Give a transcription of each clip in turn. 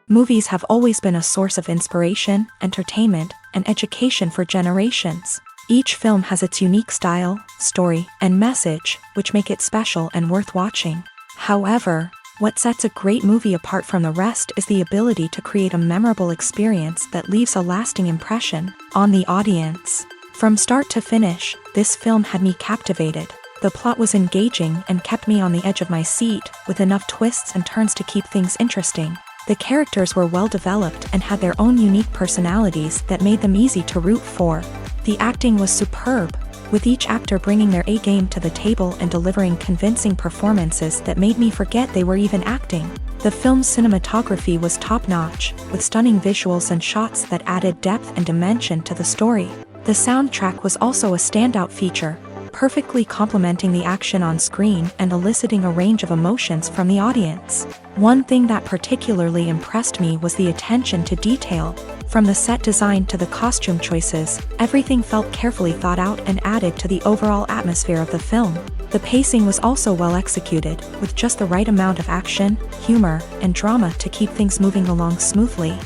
Movies have always been a source of inspiration, entertainment, and education for generations. Each film has its unique style, story, and message, which make it special and worth watching. However, what sets a great movie apart from the rest is the ability to create a memorable experience that leaves a lasting impression on the audience. From start to finish, this film had me captivated. The plot was engaging and kept me on the edge of my seat, with enough twists and turns to keep things interesting. The characters were well developed and had their own unique personalities that made them easy to root for. The acting was superb, with each actor bringing their A-game to the table and delivering convincing performances that made me forget they were even acting. The film's cinematography was top-notch, with stunning visuals and shots that added depth and dimension to the story. The soundtrack was also a standout feature, perfectly complementing the action on screen and eliciting a range of emotions from the audience. One thing that particularly impressed me was the attention to detail. From the set design to the costume choices, everything felt carefully thought out and added to the overall atmosphere of the film. The pacing was also well executed, with just the right amount of action, humor, and drama to keep things moving along smoothly.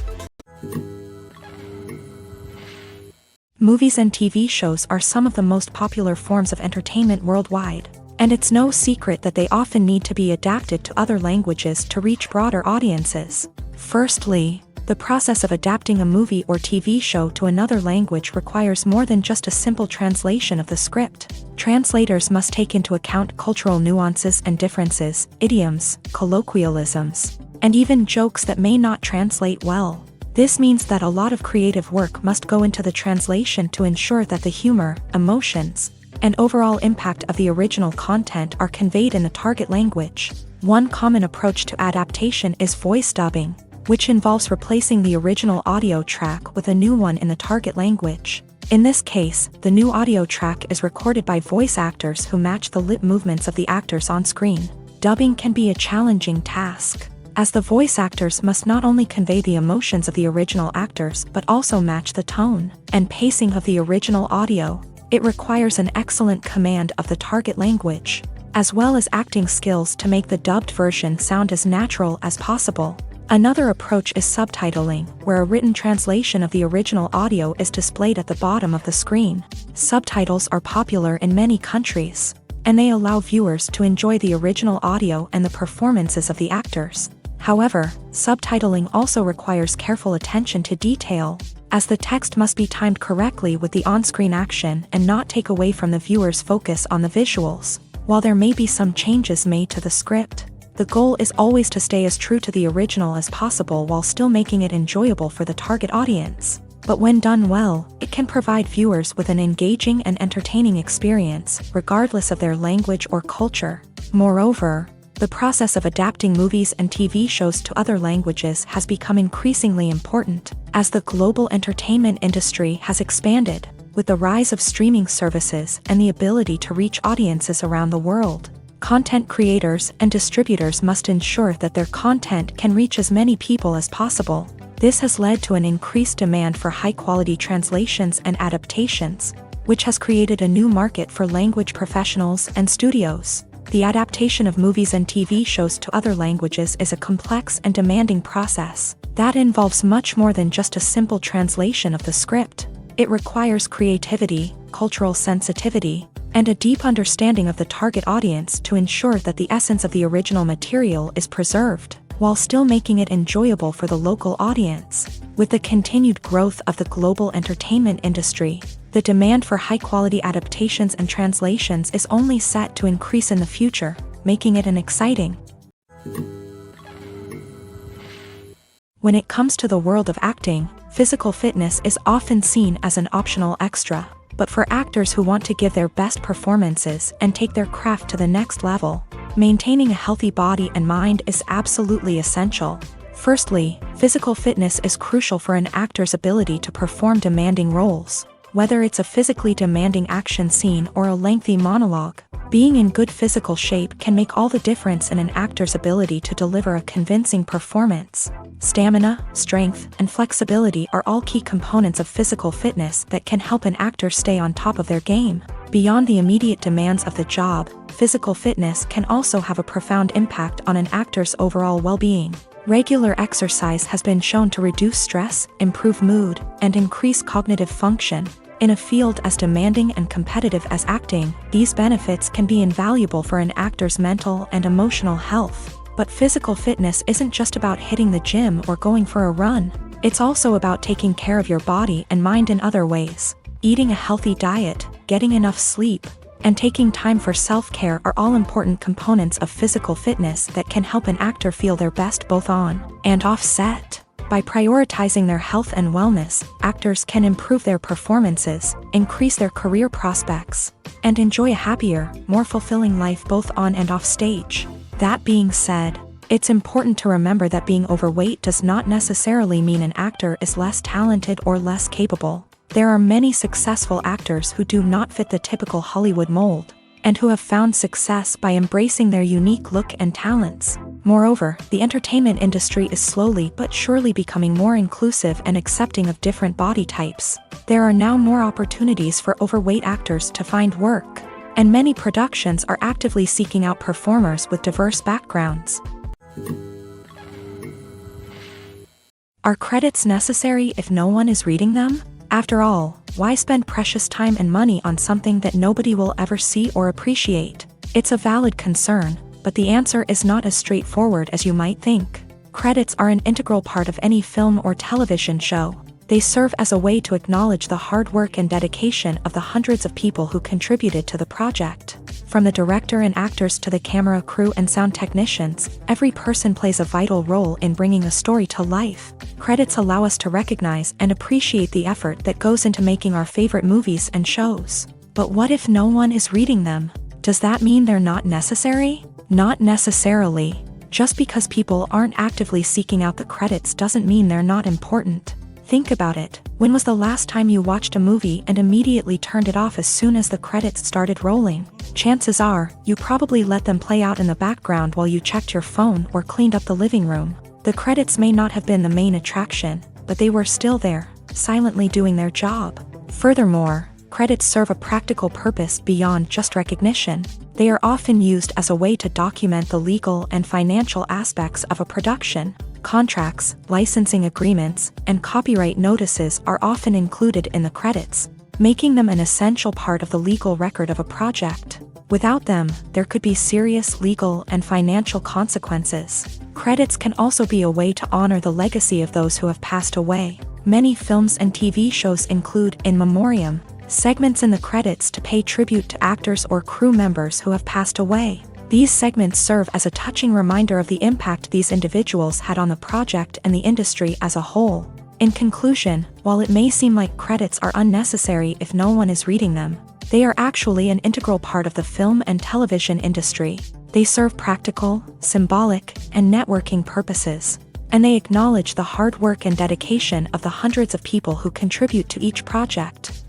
Movies and TV shows are some of the most popular forms of entertainment worldwide, and it's no secret that they often need to be adapted to other languages to reach broader audiences. Firstly, the process of adapting a movie or TV show to another language requires more than just a simple translation of the script. Translators must take into account cultural nuances and differences, idioms, colloquialisms, and even jokes that may not translate well. This means that a lot of creative work must go into the translation to ensure that the humor, emotions, and overall impact of the original content are conveyed in the target language. One common approach to adaptation is voice dubbing, which involves replacing the original audio track with a new one in the target language. In this case, the new audio track is recorded by voice actors who match the lip movements of the actors on screen. Dubbing can be a challenging task, as the voice actors must not only convey the emotions of the original actors but also match the tone and pacing of the original audio. It requires an excellent command of the target language, as well as acting skills to make the dubbed version sound as natural as possible. Another approach is subtitling, where a written translation of the original audio is displayed at the bottom of the screen. Subtitles are popular in many countries, and they allow viewers to enjoy the original audio and the performances of the actors. However, subtitling also requires careful attention to detail, as the text must be timed correctly with the on-screen action and not take away from the viewer's focus on the visuals. While there may be some changes made to the script, the goal is always to stay as true to the original as possible while still making it enjoyable for the target audience. But when done well, it can provide viewers with an engaging and entertaining experience, regardless of their language or culture. Moreover, the process of adapting movies and TV shows to other languages has become increasingly important, as the global entertainment industry has expanded, with the rise of streaming services and the ability to reach audiences around the world. Content creators and distributors must ensure that their content can reach as many people as possible. This has led to an increased demand for high-quality translations and adaptations, which has created a new market for language professionals and studios. The adaptation of movies and TV shows to other languages is a complex and demanding process that involves much more than just a simple translation of the script. It requires creativity, cultural sensitivity, and a deep understanding of the target audience to ensure that the essence of the original material is preserved, while still making it enjoyable for the local audience. With the continued growth of the global entertainment industry, the demand for high-quality adaptations and translations is only set to increase in the future, making it an exciting. When it comes to the world of acting, physical fitness is often seen as an optional extra. But for actors who want to give their best performances and take their craft to the next level, maintaining a healthy body and mind is absolutely essential. Firstly, physical fitness is crucial for an actor's ability to perform demanding roles. Whether it's a physically demanding action scene or a lengthy monologue, being in good physical shape can make all the difference in an actor's ability to deliver a convincing performance. Stamina, strength, and flexibility are all key components of physical fitness that can help an actor stay on top of their game. Beyond the immediate demands of the job, physical fitness can also have a profound impact on an actor's overall well-being. Regular exercise has been shown to reduce stress, improve mood, and increase cognitive function. In a field as demanding and competitive as acting, these benefits can be invaluable for an actor's mental and emotional health. But physical fitness isn't just about hitting the gym or going for a run. It's also about taking care of your body and mind in other ways. Eating a healthy diet, getting enough sleep, and taking time for self-care are all important components of physical fitness that can help an actor feel their best both on and off set. By prioritizing their health and wellness, actors can improve their performances, increase their career prospects, and enjoy a happier, more fulfilling life both on and off stage. That being said, it's important to remember that being overweight does not necessarily mean an actor is less talented or less capable. There are many successful actors who do not fit the typical Hollywood mold, and who have found success by embracing their unique look and talents. Moreover, the entertainment industry is slowly but surely becoming more inclusive and accepting of different body types. There are now more opportunities for overweight actors to find work, and many productions are actively seeking out performers with diverse backgrounds. Are credits necessary if no one is reading them? After all, why spend precious time and money on something that nobody will ever see or appreciate? It's a valid concern, but the answer is not as straightforward as you might think. Credits are an integral part of any film or television show. They serve as a way to acknowledge the hard work and dedication of the hundreds of people who contributed to the project. From the director and actors to the camera crew and sound technicians, every person plays a vital role in bringing a story to life. Credits allow us to recognize and appreciate the effort that goes into making our favorite movies and shows. But what if no one is reading them? Does that mean they're not necessary? Not necessarily. Just because people aren't actively seeking out the credits doesn't mean they're not important. Think about it. When was the last time you watched a movie and immediately turned it off as soon as the credits started rolling? Chances are, you probably let them play out in the background while you checked your phone or cleaned up the living room. The credits may not have been the main attraction, but they were still there, silently doing their job. Furthermore, credits serve a practical purpose beyond just recognition. They are often used as a way to document the legal and financial aspects of a production. Contracts, licensing agreements, and copyright notices are often included in the credits, making them an essential part of the legal record of a project. Without them, there could be serious legal and financial consequences. Credits can also be a way to honor the legacy of those who have passed away. Many films and TV shows include in memoriam segments in the credits to pay tribute to actors or crew members who have passed away. These segments serve as a touching reminder of the impact these individuals had on the project and the industry as a whole. In conclusion, while it may seem like credits are unnecessary if no one is reading them, they are actually an integral part of the film and television industry. They serve practical, symbolic, and networking purposes, and they acknowledge the hard work and dedication of the hundreds of people who contribute to each project.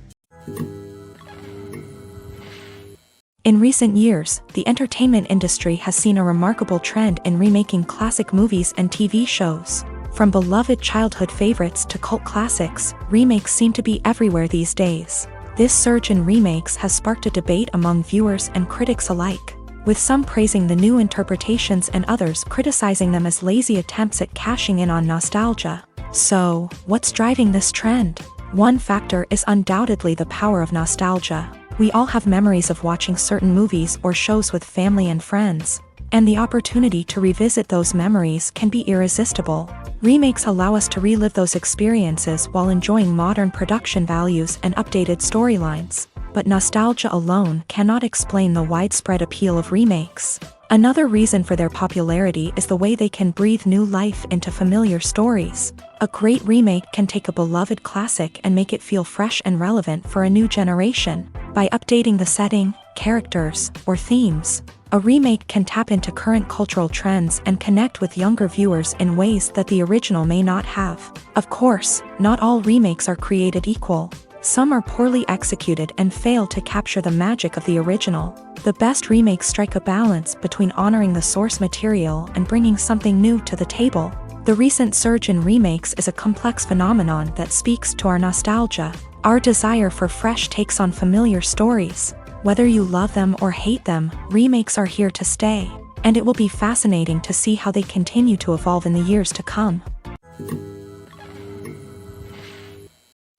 In recent years, the entertainment industry has seen a remarkable trend in remaking classic movies and TV shows. From beloved childhood favorites to cult classics, remakes seem to be everywhere these days. This surge in remakes has sparked a debate among viewers and critics alike, with some praising the new interpretations and others criticizing them as lazy attempts at cashing in on nostalgia. So, what's driving this trend? One factor is undoubtedly the power of nostalgia. We all have memories of watching certain movies or shows with family and friends, and the opportunity to revisit those memories can be irresistible. Remakes allow us to relive those experiences while enjoying modern production values and updated storylines. But nostalgia alone cannot explain the widespread appeal of remakes. Another reason for their popularity is the way they can breathe new life into familiar stories. A great remake can take a beloved classic and make it feel fresh and relevant for a new generation. By updating the setting, characters, or themes, a remake can tap into current cultural trends and connect with younger viewers in ways that the original may not have. Of course, not all remakes are created equal. Some are poorly executed and fail to capture the magic of the original. The best remakes strike a balance between honoring the source material and bringing something new to the table. The recent surge in remakes is a complex phenomenon that speaks to our nostalgia, our desire for fresh takes on familiar stories. Whether you love them or hate them, remakes are here to stay. and it will be fascinating to see how they continue to evolve in the years to come.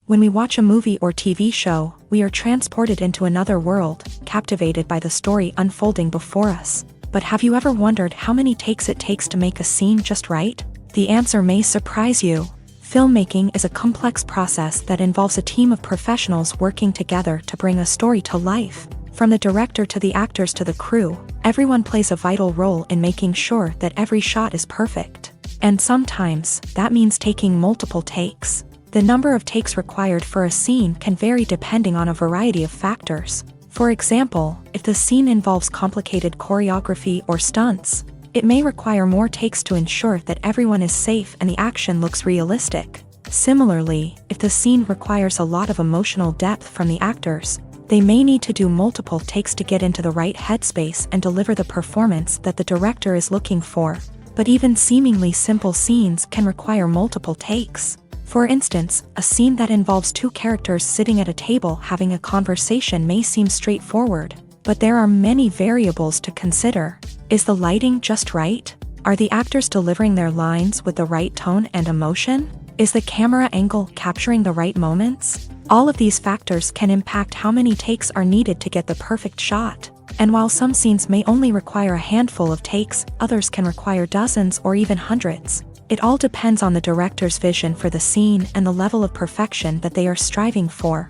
When we watch a movie or TV show, we are transported into another world, captivated by the story unfolding before us. But have you ever wondered how many takes it takes to make a scene just right? The answer may surprise you. Filmmaking is a complex process that involves a team of professionals working together to bring a story to life. From the director to the actors to the crew, everyone plays a vital role in making sure that every shot is perfect. And sometimes, that means taking multiple takes. The number of takes required for a scene can vary depending on a variety of factors. For example, if the scene involves complicated choreography or stunts, it may require more takes to ensure that everyone is safe and the action looks realistic. Similarly, if the scene requires a lot of emotional depth from the actors, they may need to do multiple takes to get into the right headspace and deliver the performance that the director is looking for. But even seemingly simple scenes can require multiple takes. For instance, a scene that involves two characters sitting at a table having a conversation may seem straightforward, but there are many variables to consider. Is the lighting just right? Are the actors delivering their lines with the right tone and emotion? Is the camera angle capturing the right moments? All of these factors can impact how many takes are needed to get the perfect shot. And while some scenes may only require a handful of takes, others can require dozens or even hundreds. It all depends on the director's vision for the scene and the level of perfection that they are striving for.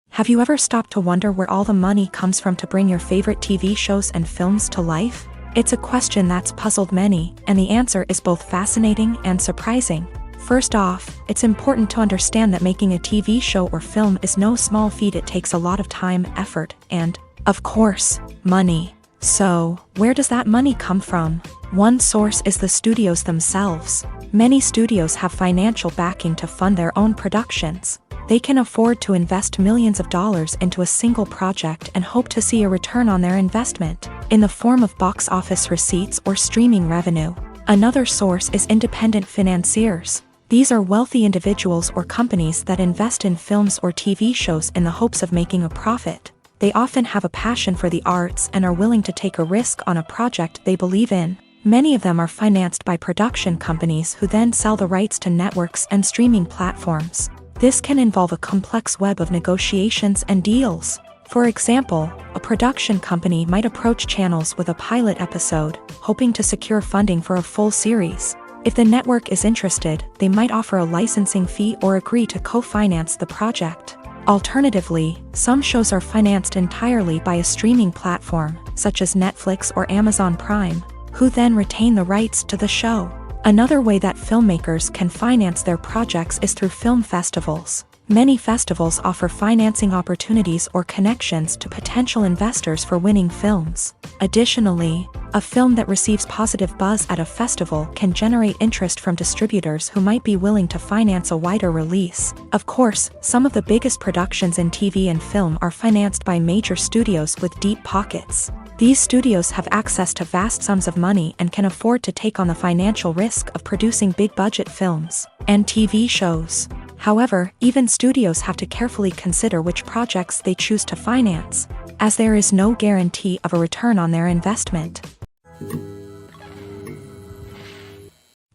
Have you ever stopped to wonder where all the money comes from to bring your favorite TV shows and films to life? It's a question that's puzzled many, and the answer is both fascinating and surprising. First off, it's important to understand that making a TV show or film is no small feat. It takes a lot of time, effort, and, of course, money. So, where does that money come from? One source is the studios themselves. Many studios have financial backing to fund their own productions. They can afford to invest millions of dollars into a single project and hope to see a return on their investment, in the form of box office receipts or streaming revenue. Another source is independent financiers. These are wealthy individuals or companies that invest in films or TV shows in the hopes of making a profit. They often have a passion for the arts and are willing to take a risk on a project they believe in. Many of them are financed by production companies who then sell the rights to networks and streaming platforms. This can involve a complex web of negotiations and deals. For example, a production company might approach channels with a pilot episode, hoping to secure funding for a full series. If the network is interested, they might offer a licensing fee or agree to co-finance the project. Alternatively, some shows are financed entirely by a streaming platform, such as Netflix or Amazon Prime, who then retain the rights to the show. Another way that filmmakers can finance their projects is through film festivals. Many festivals offer financing opportunities or connections to potential investors for winning films. Additionally, a film that receives positive buzz at a festival can generate interest from distributors who might be willing to finance a wider release. Of course, some of the biggest productions in TV and film are financed by major studios with deep pockets. These studios have access to vast sums of money and can afford to take on the financial risk of producing big-budget films and TV shows. However, even studios have to carefully consider which projects they choose to finance, as there is no guarantee of a return on their investment.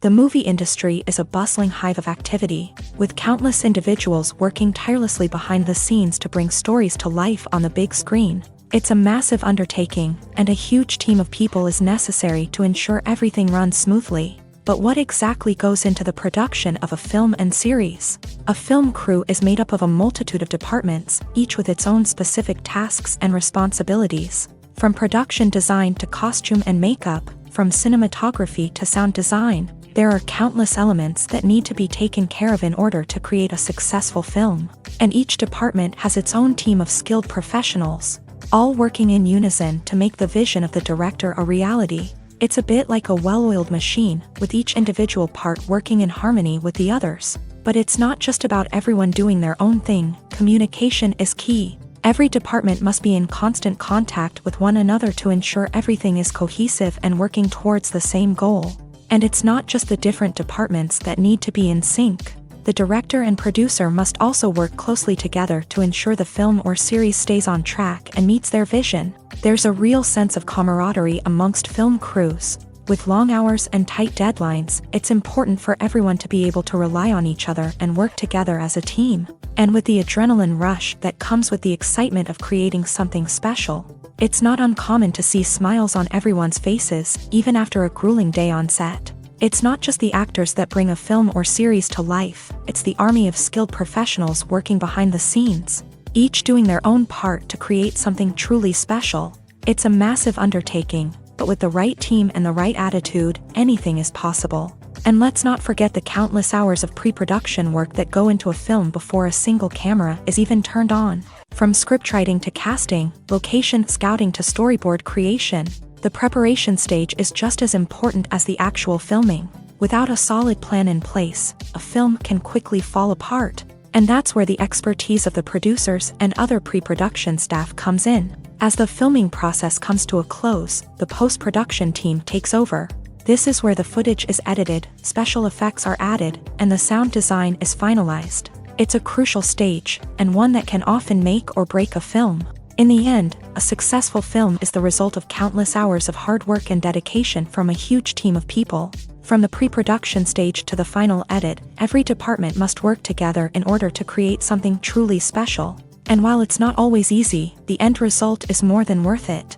The movie industry is a bustling hive of activity, with countless individuals working tirelessly behind the scenes to bring stories to life on the big screen. It's a massive undertaking, and a huge team of people is necessary to ensure everything runs smoothly. But what exactly goes into the production of a film and series? A film crew is made up of a multitude of departments, each with its own specific tasks and responsibilities. From production design to costume and makeup, from cinematography to sound design, there are countless elements that need to be taken care of in order to create a successful film. And each department has its own team of skilled professionals, all working in unison to make the vision of the director a reality. It's a bit like a well-oiled machine, with each individual part working in harmony with the others. But it's not just about everyone doing their own thing. Communication is key. Every department must be in constant contact with one another to ensure everything is cohesive and working towards the same goal. And it's not just the different departments that need to be in sync. the director and producer must also work closely together to ensure the film or series stays on track and meets their vision. There's a real sense of camaraderie amongst film crews. With long hours and tight deadlines, it's important for everyone to be able to rely on each other and work together as a team. And with the adrenaline rush that comes with the excitement of creating something special, it's not uncommon to see smiles on everyone's faces, even after a grueling day on set. It's not just the actors that bring a film or series to life, it's the army of skilled professionals working behind the scenes, each doing their own part to create something truly special. It's a massive undertaking, but with the right team and the right attitude, anything is possible. And let's not forget the countless hours of pre-production work that go into a film before a single camera is even turned on. From scriptwriting to casting, location scouting to storyboard creation, the preparation stage is just as important as the actual filming. Without a solid plan in place, a film can quickly fall apart. And that's where the expertise of the producers and other pre-production staff comes in. As the filming process comes to a close, the post-production team takes over. This is where the footage is edited, special effects are added, and the sound design is finalized. It's a crucial stage, and one that can often make or break a film. In the end, a successful film is the result of countless hours of hard work and dedication from a huge team of people. From the pre-production stage to the final edit, every department must work together in order to create something truly special. And while it's not always easy, the end result is more than worth it.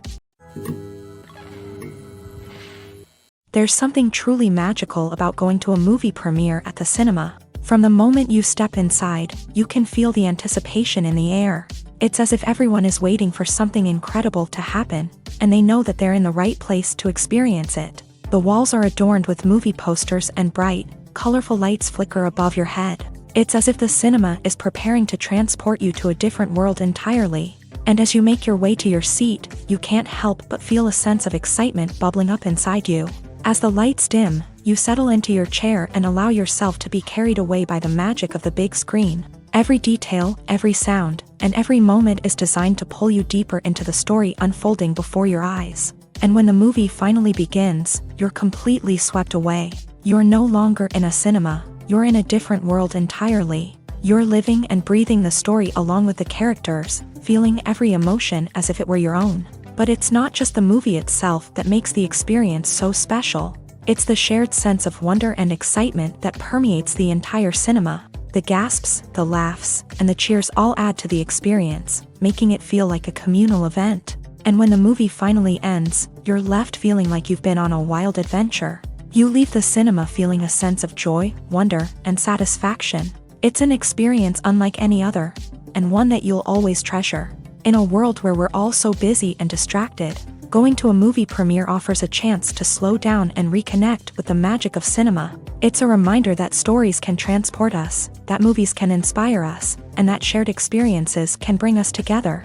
There's something truly magical about going to a movie premiere at the cinema. From the moment you step inside, you can feel the anticipation in the air. It's as if everyone is waiting for something incredible to happen, and they know that they're in the right place to experience it. The walls are adorned with movie posters and bright, colorful lights flicker above your head. It's as if the cinema is preparing to transport you to a different world entirely. And as you make your way to your seat, you can't help but feel a sense of excitement bubbling up inside you. As the lights dim, you settle into your chair and allow yourself to be carried away by the magic of the big screen. Every detail, every sound, and every moment is designed to pull you deeper into the story unfolding before your eyes. And when the movie finally begins, you're completely swept away. You're no longer in a cinema, you're in a different world entirely. You're living and breathing the story along with the characters, feeling every emotion as if it were your own. But it's not just the movie itself that makes the experience so special. It's the shared sense of wonder and excitement that permeates the entire cinema. The gasps, the laughs, and the cheers all add to the experience, making it feel like a communal event. And when the movie finally ends, you're left feeling like you've been on a wild adventure. You leave the cinema feeling a sense of joy, wonder, and satisfaction. It's an experience unlike any other, and one that you'll always treasure. In a world where we're all so busy and distracted, going to a movie premiere offers a chance to slow down and reconnect with the magic of cinema. It's a reminder that stories can transport us, that movies can inspire us, and that shared experiences can bring us together.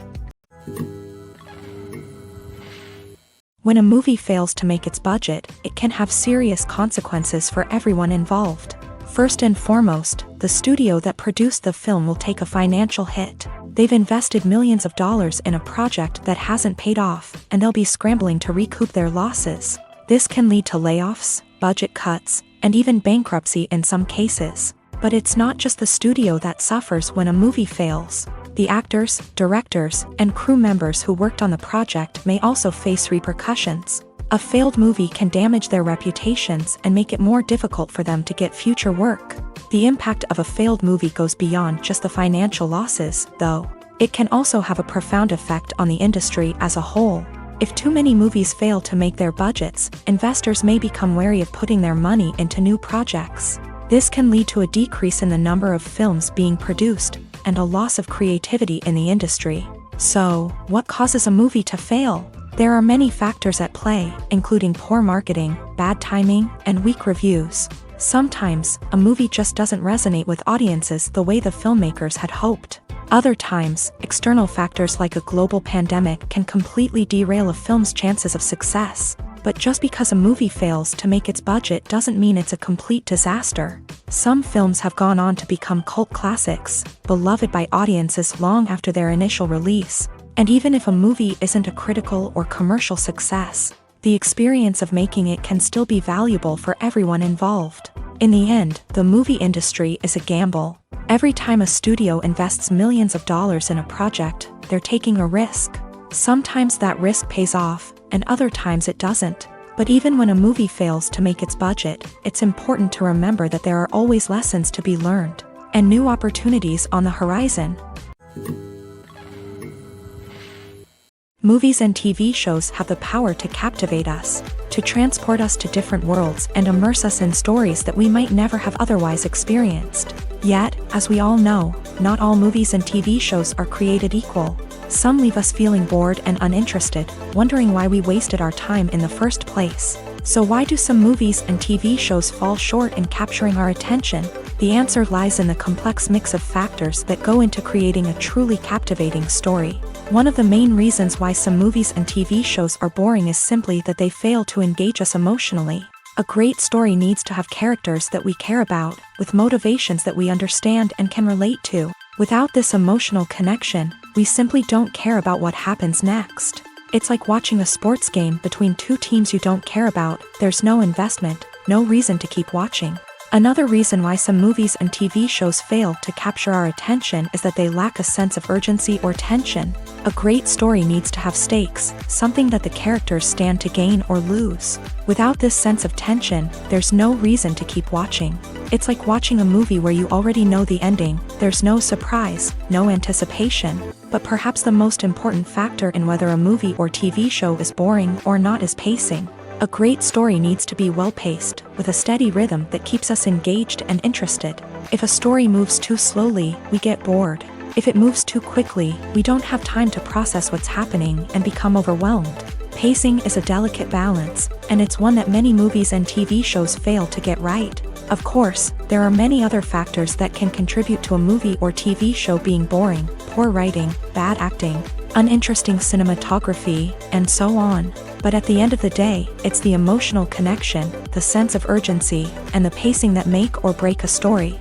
When a movie fails to make its budget, it can have serious consequences for everyone involved. First and foremost, the studio that produced the film will take a financial hit. They've invested millions of dollars in a project that hasn't paid off, and they'll be scrambling to recoup their losses. This can lead to layoffs, budget cuts, and even bankruptcy in some cases. But it's not just the studio that suffers when a movie fails. The actors, directors, and crew members who worked on the project may also face repercussions. A failed movie can damage their reputations and make it more difficult for them to get future work. The impact of a failed movie goes beyond just the financial losses, though. It can also have a profound effect on the industry as a whole. If too many movies fail to make their budgets, investors may become wary of putting their money into new projects. This can lead to a decrease in the number of films being produced, and a loss of creativity in the industry. So, what causes a movie to fail? There are many factors at play, including poor marketing, bad timing, and weak reviews. Sometimes, a movie just doesn't resonate with audiences the way the filmmakers had hoped. Other times, external factors like a global pandemic can completely derail a film's chances of success. But just because a movie fails to make its budget doesn't mean it's a complete disaster. Some films have gone on to become cult classics, beloved by audiences long after their initial release. And even if a movie isn't a critical or commercial success, the experience of making it can still be valuable for everyone involved. In the end, the movie industry is a gamble. Every time a studio invests millions of dollars in a project, they're taking a risk. Sometimes that risk pays off, and other times it doesn't. But even when a movie fails to make its budget, it's important to remember that there are always lessons to be learned, and new opportunities on the horizon. Movies and TV shows have the power to captivate us, to transport us to different worlds and immerse us in stories that we might never have otherwise experienced. Yet, as we all know, not all movies and TV shows are created equal. Some leave us feeling bored and uninterested, wondering why we wasted our time in the first place. So why do some movies and TV shows fall short in capturing our attention? The answer lies in the complex mix of factors that go into creating a truly captivating story. One of the main reasons why some movies and TV shows are boring is simply that they fail to engage us emotionally. A great story needs to have characters that we care about, with motivations that we understand and can relate to. Without this emotional connection, we simply don't care about what happens next. It's like watching a sports game between two teams you don't care about. There's no investment, no reason to keep watching. Another reason why some movies and TV shows fail to capture our attention is that they lack a sense of urgency or tension. A great story needs to have stakes, something that the characters stand to gain or lose. Without this sense of tension, there's no reason to keep watching. It's like watching a movie where you already know the ending. There's no surprise, no anticipation. But perhaps the most important factor in whether a movie or TV show is boring or not is pacing. A great story needs to be well-paced, with a steady rhythm that keeps us engaged and interested. If a story moves too slowly, we get bored. If it moves too quickly, we don't have time to process what's happening and become overwhelmed. Pacing is a delicate balance, and it's one that many movies and TV shows fail to get right. Of course, there are many other factors that can contribute to a movie or TV show being boring: poor writing, bad acting, uninteresting cinematography, and so on. But at the end of the day, it's the emotional connection, the sense of urgency, and the pacing that make or break a story.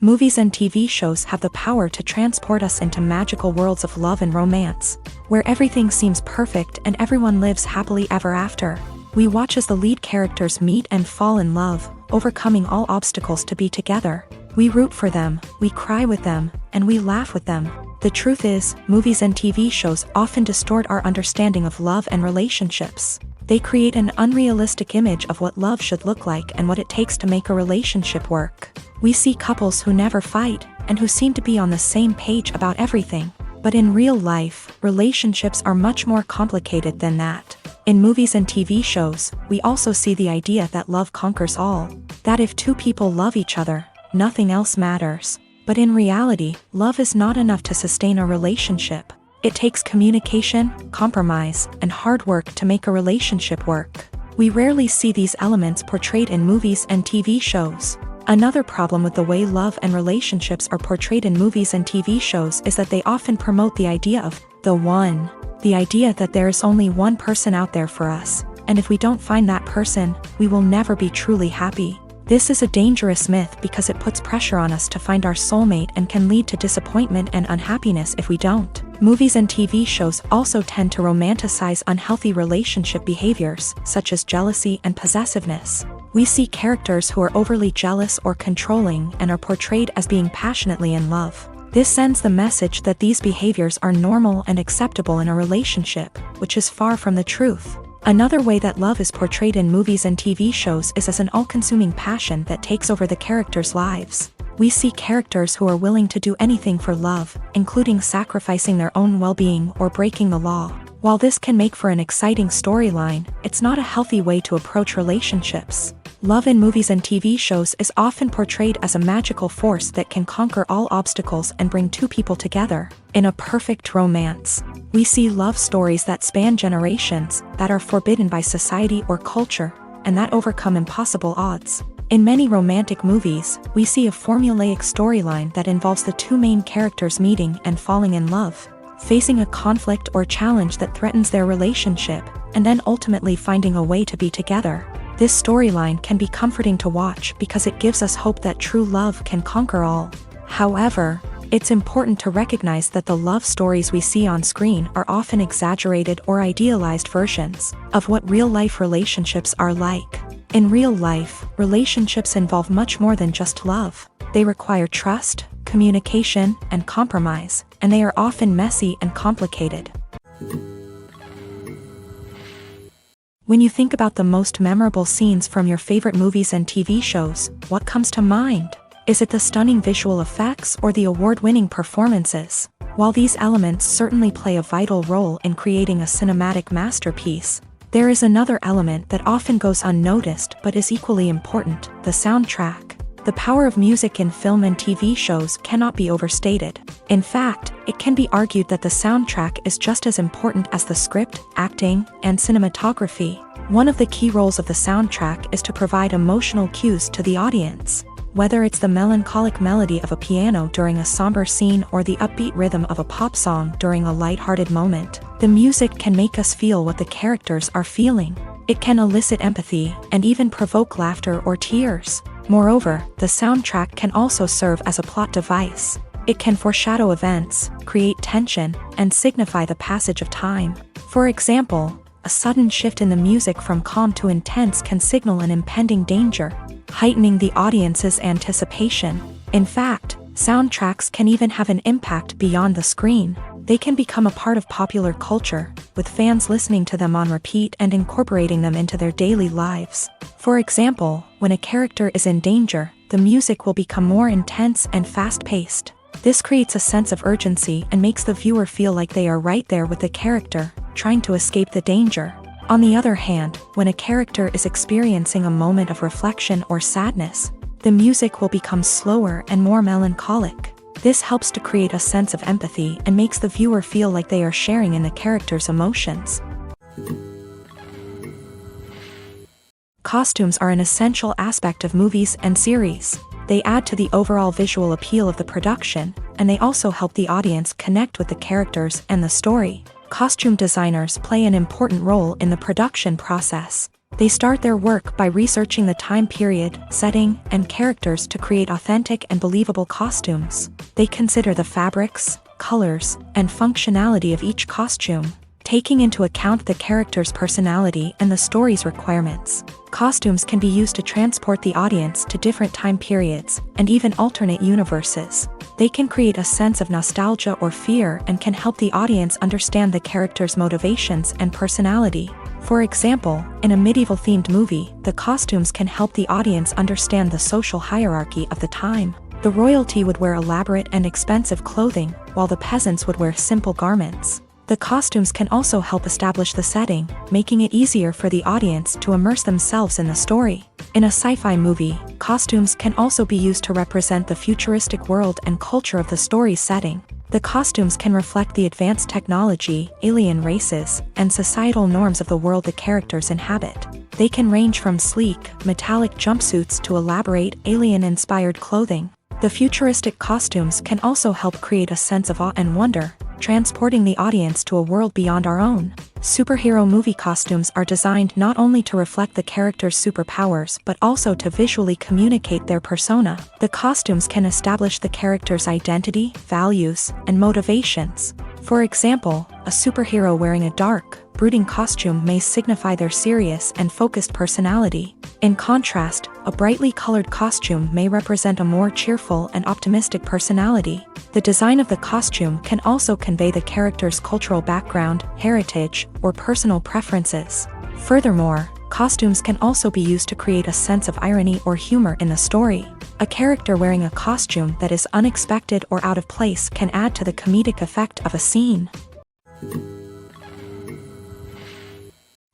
Movies and TV shows have the power to transport us into magical worlds of love and romance, where everything seems perfect and everyone lives happily ever after. We watch as the lead characters meet and fall in love, overcoming all obstacles to be together. We root for them, we cry with them, and we laugh with them. The truth is, movies and TV shows often distort our understanding of love and relationships. They create an unrealistic image of what love should look like and what it takes to make a relationship work. We see couples who never fight, and who seem to be on the same page about everything. But in real life, relationships are much more complicated than that. In movies and TV shows, we also see the idea that love conquers all. That if two people love each other, nothing else matters. But in reality, love is not enough to sustain a relationship. It takes communication, compromise, and hard work to make a relationship work. We rarely see these elements portrayed in movies and TV shows. Another problem with the way love and relationships are portrayed in movies and TV shows is that they often promote the idea of the one. The idea that there is only one person out there for us, and if we don't find that person, we will never be truly happy. This is a dangerous myth because it puts pressure on us to find our soulmate and can lead to disappointment and unhappiness if we don't. Movies and TV shows also tend to romanticize unhealthy relationship behaviors, such as jealousy and possessiveness. We see characters who are overly jealous or controlling and are portrayed as being passionately in love. This sends the message that these behaviors are normal and acceptable in a relationship, which is far from the truth. Another way that love is portrayed in movies and TV shows is as an all-consuming passion that takes over the characters' lives. We see characters who are willing to do anything for love, including sacrificing their own well-being or breaking the law. While this can make for an exciting storyline, it's not a healthy way to approach relationships. Love in movies and TV shows is often portrayed as a magical force that can conquer all obstacles and bring two people together. In a perfect romance, we see love stories that span generations, that are forbidden by society or culture, and that overcome impossible odds. In many romantic movies, we see a formulaic storyline that involves the two main characters meeting and falling in love, facing a conflict or challenge that threatens their relationship, and then ultimately finding a way to be together. This storyline can be comforting to watch because it gives us hope that true love can conquer all. However, It's important to recognize that the love stories we see on screen are often exaggerated or idealized versions of what real-life relationships are like. In real life, relationships involve much more than just love. They require trust, communication, and compromise, and they are often messy and complicated. When you think about the most memorable scenes from your favorite movies and TV shows, what comes to mind? Is it the stunning visual effects or the award-winning performances? While these elements certainly play a vital role in creating a cinematic masterpiece, there is another element that often goes unnoticed but is equally important: the soundtrack. The power of music in film and TV shows cannot be overstated. In fact, it can be argued that the soundtrack is just as important as the script, acting, and cinematography. One of the key roles of the soundtrack is to provide emotional cues to the audience. Whether it's the melancholic melody of a piano during a somber scene or the upbeat rhythm of a pop song during a lighthearted moment, the music can make us feel what the characters are feeling. It can elicit empathy and even provoke laughter or tears. Moreover, the soundtrack can also serve as a plot device. It can foreshadow events, create tension, and signify the passage of time. For example, a sudden shift in the music from calm to intense can signal an impending danger, heightening the audience's anticipation. In fact, soundtracks can even have an impact beyond the screen. They can become a part of popular culture, with fans listening to them on repeat and incorporating them into their daily lives. For example, when a character is in danger, the music will become more intense and fast-paced. This creates a sense of urgency and makes the viewer feel like they are right there with the character, trying to escape the danger. On the other hand, when a character is experiencing a moment of reflection or sadness, the music will become slower and more melancholic. This helps to create a sense of empathy and makes the viewer feel like they are sharing in the character's emotions. Costumes are an essential aspect of movies and series. They add to the overall visual appeal of the production, and they also help the audience connect with the characters and the story. Costume designers play an important role in the production process. They start their work by researching the time period, setting, and characters to create authentic and believable costumes. They consider the fabrics, colors, and functionality of each costume, taking into account the character's personality and the story's requirements. Costumes can be used to transport the audience to different time periods and even alternate universes. They can create a sense of nostalgia or fear and can help the audience understand the character's motivations and personality. For example, in a medieval-themed movie, the costumes can help the audience understand the social hierarchy of the time. The royalty would wear elaborate and expensive clothing, while the peasants would wear simple garments. The costumes can also help establish the setting, making it easier for the audience to immerse themselves in the story. In a sci-fi movie, costumes can also be used to represent the futuristic world and culture of the story's setting. The costumes can reflect the advanced technology, alien races, and societal norms of the world the characters inhabit. They can range from sleek, metallic jumpsuits to elaborate, alien-inspired clothing. The futuristic costumes can also help create a sense of awe and wonder, transporting the audience to a world beyond our own. Superhero movie costumes are designed not only to reflect the character's superpowers but also to visually communicate their persona. The costumes can establish the character's identity, values, and motivations. For example, a superhero wearing a dark, brooding costume may signify their serious and focused personality. In contrast, a brightly colored costume may represent a more cheerful and optimistic personality. The design of the costume can also convey the character's cultural background, heritage, or personal preferences. Furthermore, costumes can also be used to create a sense of irony or humor in the story. A character wearing a costume that is unexpected or out of place can add to the comedic effect of a scene.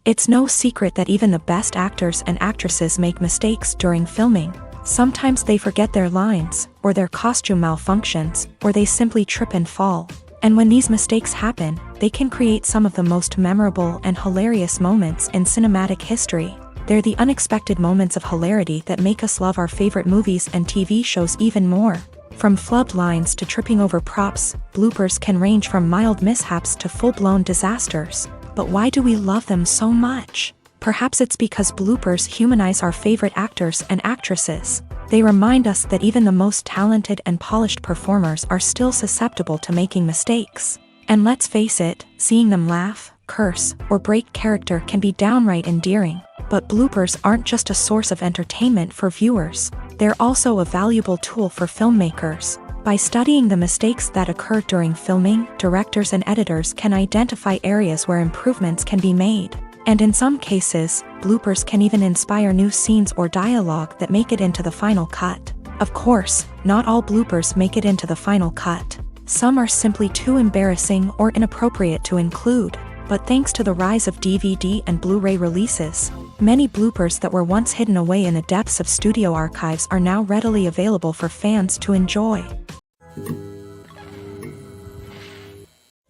It's no secret that even the best actors and actresses make mistakes during filming. Sometimes they forget their lines, or their costume malfunctions, or they simply trip and fall. And when these mistakes happen, they can create some of the most memorable and hilarious moments in cinematic history. They're the unexpected moments of hilarity that make us love our favorite movies and TV shows even more. From flubbed lines to tripping over props, bloopers can range from mild mishaps to full-blown disasters. But why do we love them so much? Perhaps it's because bloopers humanize our favorite actors and actresses. They remind us that even the most talented and polished performers are still susceptible to making mistakes. And let's face it, seeing them laugh, curse, or break character can be downright endearing. But bloopers aren't just a source of entertainment for viewers, they're also a valuable tool for filmmakers. By studying the mistakes that occur during filming, directors and editors can identify areas where improvements can be made. And in some cases, bloopers can even inspire new scenes or dialogue that make it into the final cut. Of course, not all bloopers make it into the final cut. Some are simply too embarrassing or inappropriate to include. But thanks to the rise of DVD and Blu-ray releases, many bloopers that were once hidden away in the depths of studio archives are now readily available for fans to enjoy.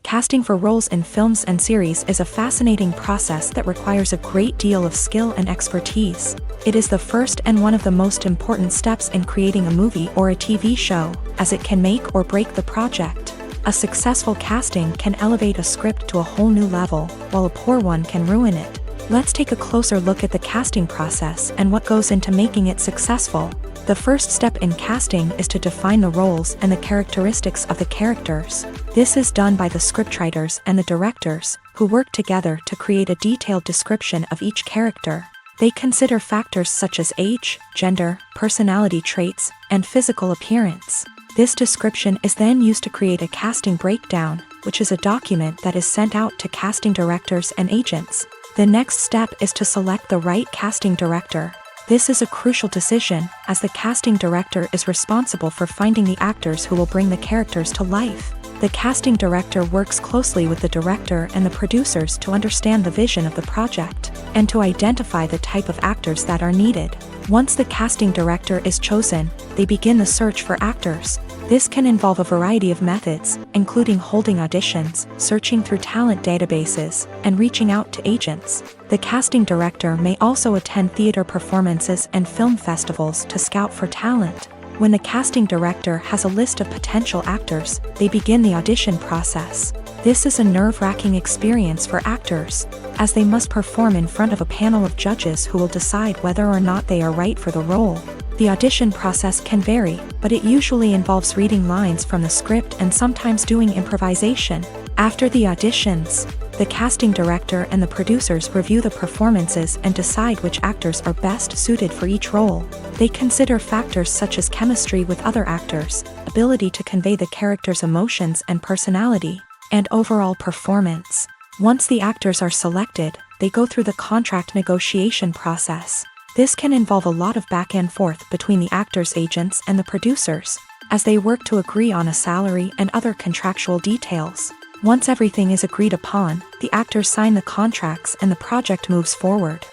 Casting for roles in films and series is a fascinating process that requires a great deal of skill and expertise. It is the first and one of the most important steps in creating a movie or a TV show, as it can make or break the project. A successful casting can elevate a script to a whole new level, while a poor one can ruin it. Let's take a closer look at the casting process and what goes into making it successful. The first step in casting is to define the roles and the characteristics of the characters. This is done by the scriptwriters and the directors, who work together to create a detailed description of each character. They consider factors such as age, gender, personality traits, and physical appearance. This description is then used to create a casting breakdown, which is a document that is sent out to casting directors and agents. The next step is to select the right casting director. This is a crucial decision, as the casting director is responsible for finding the actors who will bring the characters to life. The casting director works closely with the director and the producers to understand the vision of the project, and to identify the type of actors that are needed. Once the casting director is chosen, they begin the search for actors. This can involve a variety of methods, including holding auditions, searching through talent databases, and reaching out to agents. The casting director may also attend theater performances and film festivals to scout for talent. When the casting director has a list of potential actors, they begin the audition process. This is a nerve-wracking experience for actors, as they must perform in front of a panel of judges who will decide whether or not they are right for the role. The audition process can vary, but it usually involves reading lines from the script and sometimes doing improvisation. After the auditions, the casting director and the producers review the performances and decide which actors are best suited for each role. They consider factors such as chemistry with other actors, ability to convey the character's emotions and personality, and overall performance. Once the actors are selected, they go through the contract negotiation process. This can involve a lot of back and forth between the actors' agents and the producers, as they work to agree on a salary and other contractual details. Once everything is agreed upon, the actors sign the contracts and the project moves forward.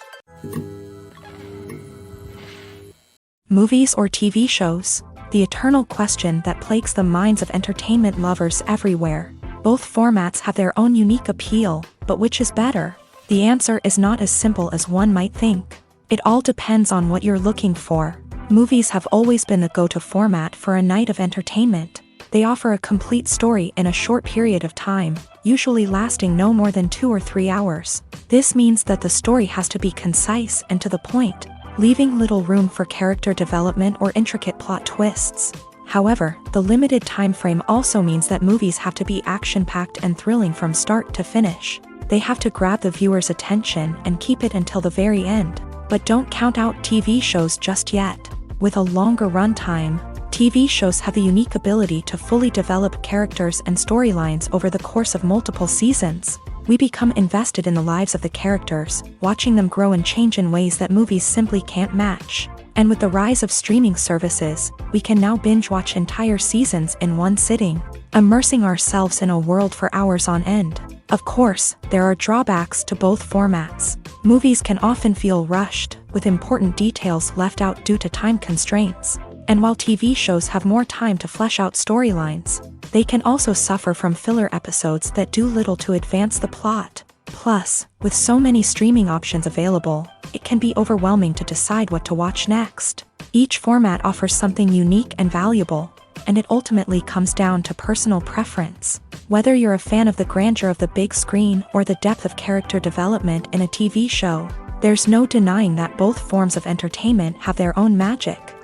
Movies or TV shows? The eternal question that plagues the minds of entertainment lovers everywhere. Both formats have their own unique appeal, but which is better? The answer is not as simple as one might think. It all depends on what you're looking for. Movies have always been the go-to format for a night of entertainment. They offer a complete story in a short period of time, usually lasting no more than 2 or 3 hours. This means that the story has to be concise and to the point, leaving little room for character development or intricate plot twists. However, the limited time frame also means that movies have to be action-packed and thrilling from start to finish. They have to grab the viewer's attention and keep it until the very end. But don't count out TV shows just yet. With a longer runtime, TV shows have the unique ability to fully develop characters and storylines over the course of multiple seasons. We become invested in the lives of the characters, watching them grow and change in ways that movies simply can't match. And with the rise of streaming services, we can now binge-watch entire seasons in one sitting, immersing ourselves in a world for hours on end. Of course, there are drawbacks to both formats. Movies can often feel rushed, with important details left out due to time constraints. And while TV shows have more time to flesh out storylines, they can also suffer from filler episodes that do little to advance the plot. Plus, with so many streaming options available, it can be overwhelming to decide what to watch next. Each format offers something unique and valuable, and it ultimately comes down to personal preference. Whether you're a fan of the grandeur of the big screen or the depth of character development in a TV show, there's no denying that both forms of entertainment have their own magic.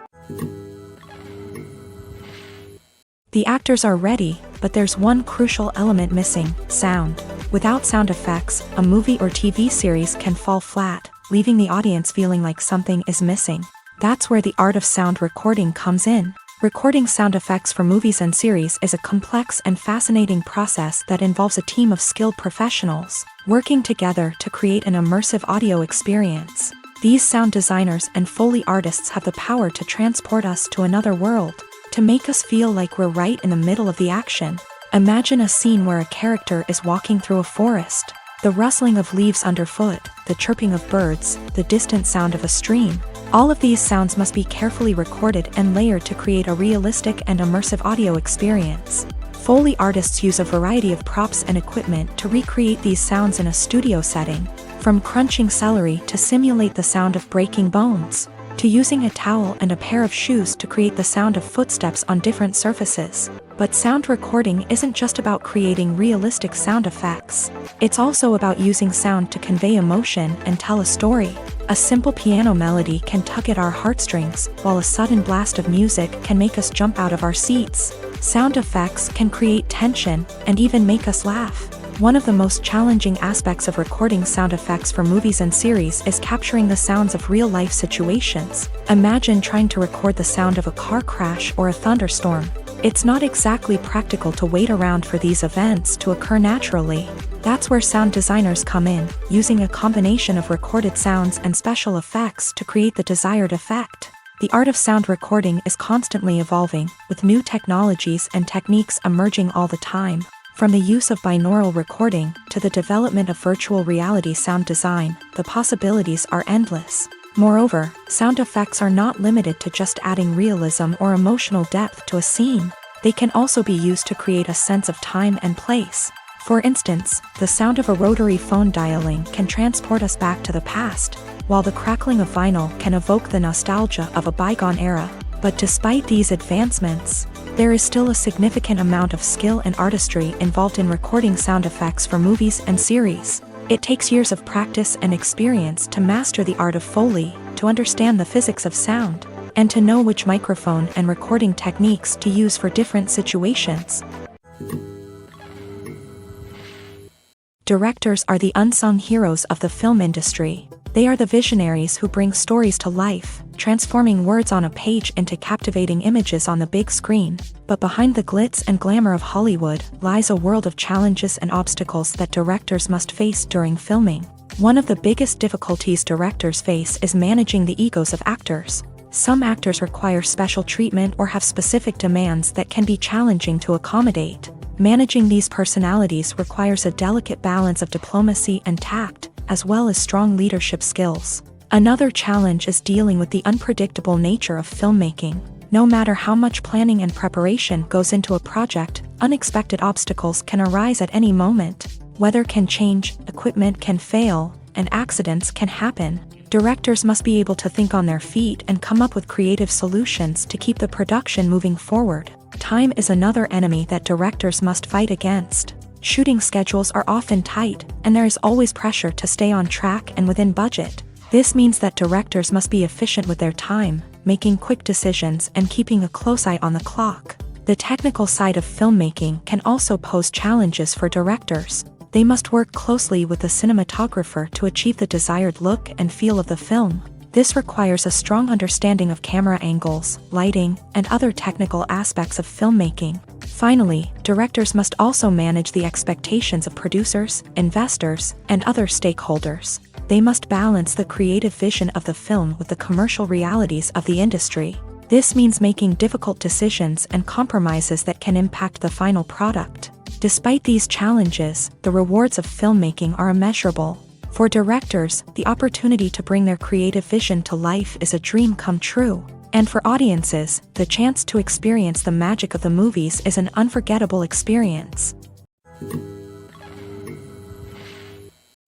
The actors are ready, but there's one crucial element missing: sound. Without sound effects, a movie or TV series can fall flat, leaving the audience feeling like something is missing. That's where the art of sound recording comes in. Recording sound effects for movies and series is a complex and fascinating process that involves a team of skilled professionals working together to create an immersive audio experience. These sound designers and Foley artists have the power to transport us to another world, to make us feel like we're right in the middle of the action. Imagine a scene where a character is walking through a forest. The rustling of leaves underfoot, the chirping of birds, the distant sound of a stream. All of these sounds must be carefully recorded and layered to create a realistic and immersive audio experience. Foley artists use a variety of props and equipment to recreate these sounds in a studio setting, from crunching celery to simulate the sound of breaking bones, to using a towel and a pair of shoes to create the sound of footsteps on different surfaces. But sound recording isn't just about creating realistic sound effects. It's also about using sound to convey emotion and tell a story. A simple piano melody can tug at our heartstrings, while a sudden blast of music can make us jump out of our seats. Sound effects can create tension and even make us laugh. One of the most challenging aspects of recording sound effects for movies and series is capturing the sounds of real-life situations. Imagine trying to record the sound of a car crash or a thunderstorm. It's not exactly practical to wait around for these events to occur naturally. That's where sound designers come in, using a combination of recorded sounds and special effects to create the desired effect. The art of sound recording is constantly evolving, with new technologies and techniques emerging all the time. From the use of binaural recording to the development of virtual reality sound design, the possibilities are endless. Moreover, sound effects are not limited to just adding realism or emotional depth to a scene. They can also be used to create a sense of time and place. For instance, the sound of a rotary phone dialing can transport us back to the past, while the crackling of vinyl can evoke the nostalgia of a bygone era. But despite these advancements, there is still a significant amount of skill and artistry involved in recording sound effects for movies and series. It takes years of practice and experience to master the art of Foley, to understand the physics of sound, and to know which microphone and recording techniques to use for different situations. Directors are the unsung heroes of the film industry. They are the visionaries who bring stories to life, transforming words on a page into captivating images on the big screen. But behind the glitz and glamour of Hollywood lies a world of challenges and obstacles that directors must face during filming. One of the biggest difficulties directors face is managing the egos of actors. Some actors require special treatment or have specific demands that can be challenging to accommodate. Managing these personalities requires a delicate balance of diplomacy and tact, as well as strong leadership skills. Another challenge is dealing with the unpredictable nature of filmmaking. No matter how much planning and preparation goes into a project, unexpected obstacles can arise at any moment. Weather can change, equipment can fail, and accidents can happen. Directors must be able to think on their feet and come up with creative solutions to keep the production moving forward. Time is another enemy that directors must fight against. Shooting schedules are often tight, and there is always pressure to stay on track and within budget. This means that directors must be efficient with their time, making quick decisions and keeping a close eye on the clock. The technical side of filmmaking can also pose challenges for directors. They must work closely with the cinematographer to achieve the desired look and feel of the film. This requires a strong understanding of camera angles, lighting, and other technical aspects of filmmaking. Finally, directors must also manage the expectations of producers, investors, and other stakeholders. They must balance the creative vision of the film with the commercial realities of the industry. This means making difficult decisions and compromises that can impact the final product. Despite these challenges, the rewards of filmmaking are immeasurable. For directors, the opportunity to bring their creative vision to life is a dream come true. And for audiences, the chance to experience the magic of the movies is an unforgettable experience.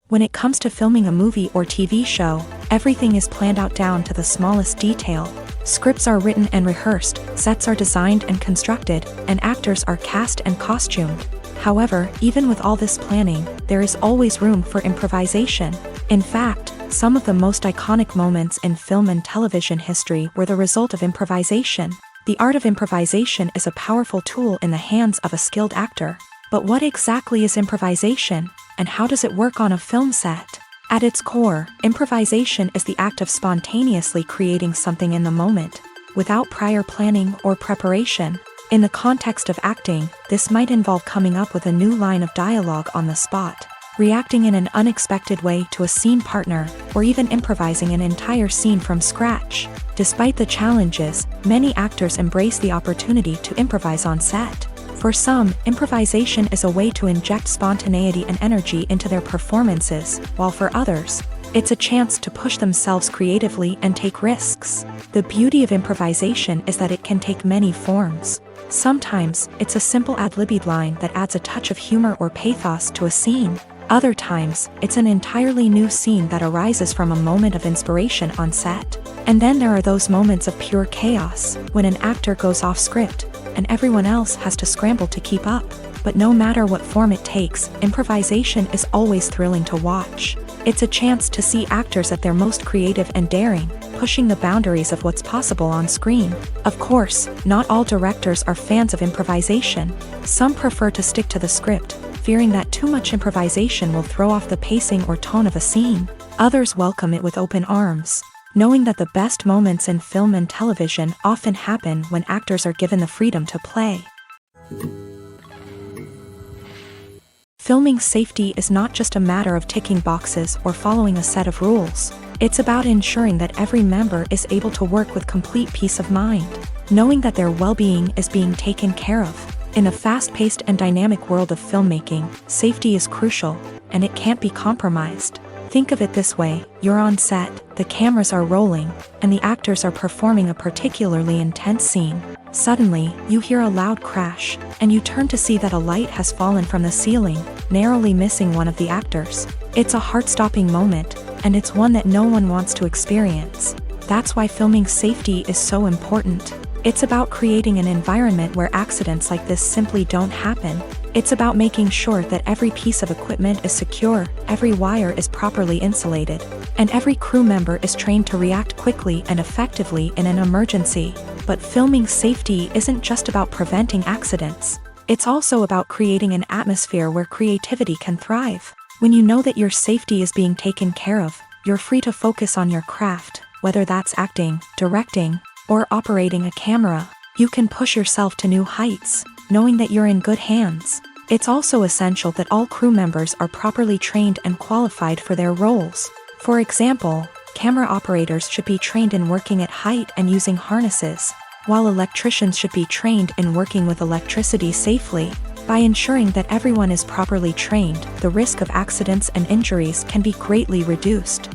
When it comes to filming a movie or TV show, everything is planned out down to the smallest detail. Scripts are written and rehearsed, sets are designed and constructed, and actors are cast and costumed. However, even with all this planning, there is always room for improvisation. In fact, some of the most iconic moments in film and television history were the result of improvisation. The art of improvisation is a powerful tool in the hands of a skilled actor. But what exactly is improvisation, and how does it work on a film set? At its core, improvisation is the act of spontaneously creating something in the moment, without prior planning or preparation. In the context of acting, this might involve coming up with a new line of dialogue on the spot, reacting in an unexpected way to a scene partner, or even improvising an entire scene from scratch. Despite the challenges, many actors embrace the opportunity to improvise on set. For some, improvisation is a way to inject spontaneity and energy into their performances, while for others, it's a chance to push themselves creatively and take risks. The beauty of improvisation is that it can take many forms. Sometimes, it's a simple ad-libbed line that adds a touch of humor or pathos to a scene. Other times, it's an entirely new scene that arises from a moment of inspiration on set. And then there are those moments of pure chaos, when an actor goes off script, and everyone else has to scramble to keep up. But no matter what form it takes, improvisation is always thrilling to watch. It's a chance to see actors at their most creative and daring, pushing the boundaries of what's possible on screen. Of course, not all directors are fans of improvisation. Some prefer to stick to the script, fearing that too much improvisation will throw off the pacing or tone of a scene. Others welcome it with open arms, knowing that the best moments in film and television often happen when actors are given the freedom to play. Filming safety is not just a matter of ticking boxes or following a set of rules. It's about ensuring that every member is able to work with complete peace of mind, knowing that their well-being is being taken care of. In a fast-paced and dynamic world of filmmaking, safety is crucial, and it can't be compromised. Think of it this way: you're on set, the cameras are rolling, and the actors are performing a particularly intense scene. Suddenly, you hear a loud crash, and you turn to see that a light has fallen from the ceiling, narrowly missing one of the actors. It's a heart-stopping moment, and it's one that no one wants to experience. That's why filming safety is so important. It's about creating an environment where accidents like this simply don't happen. It's about making sure that every piece of equipment is secure, every wire is properly insulated, and every crew member is trained to react quickly and effectively in an emergency. But filming safety isn't just about preventing accidents. It's also about creating an atmosphere where creativity can thrive. When you know that your safety is being taken care of, you're free to focus on your craft, whether that's acting, directing, or operating a camera. You can push yourself to new heights, knowing that you're in good hands. It's also essential that all crew members are properly trained and qualified for their roles. For example, camera operators should be trained in working at height and using harnesses, while electricians should be trained in working with electricity safely. By ensuring that everyone is properly trained, the risk of accidents and injuries can be greatly reduced.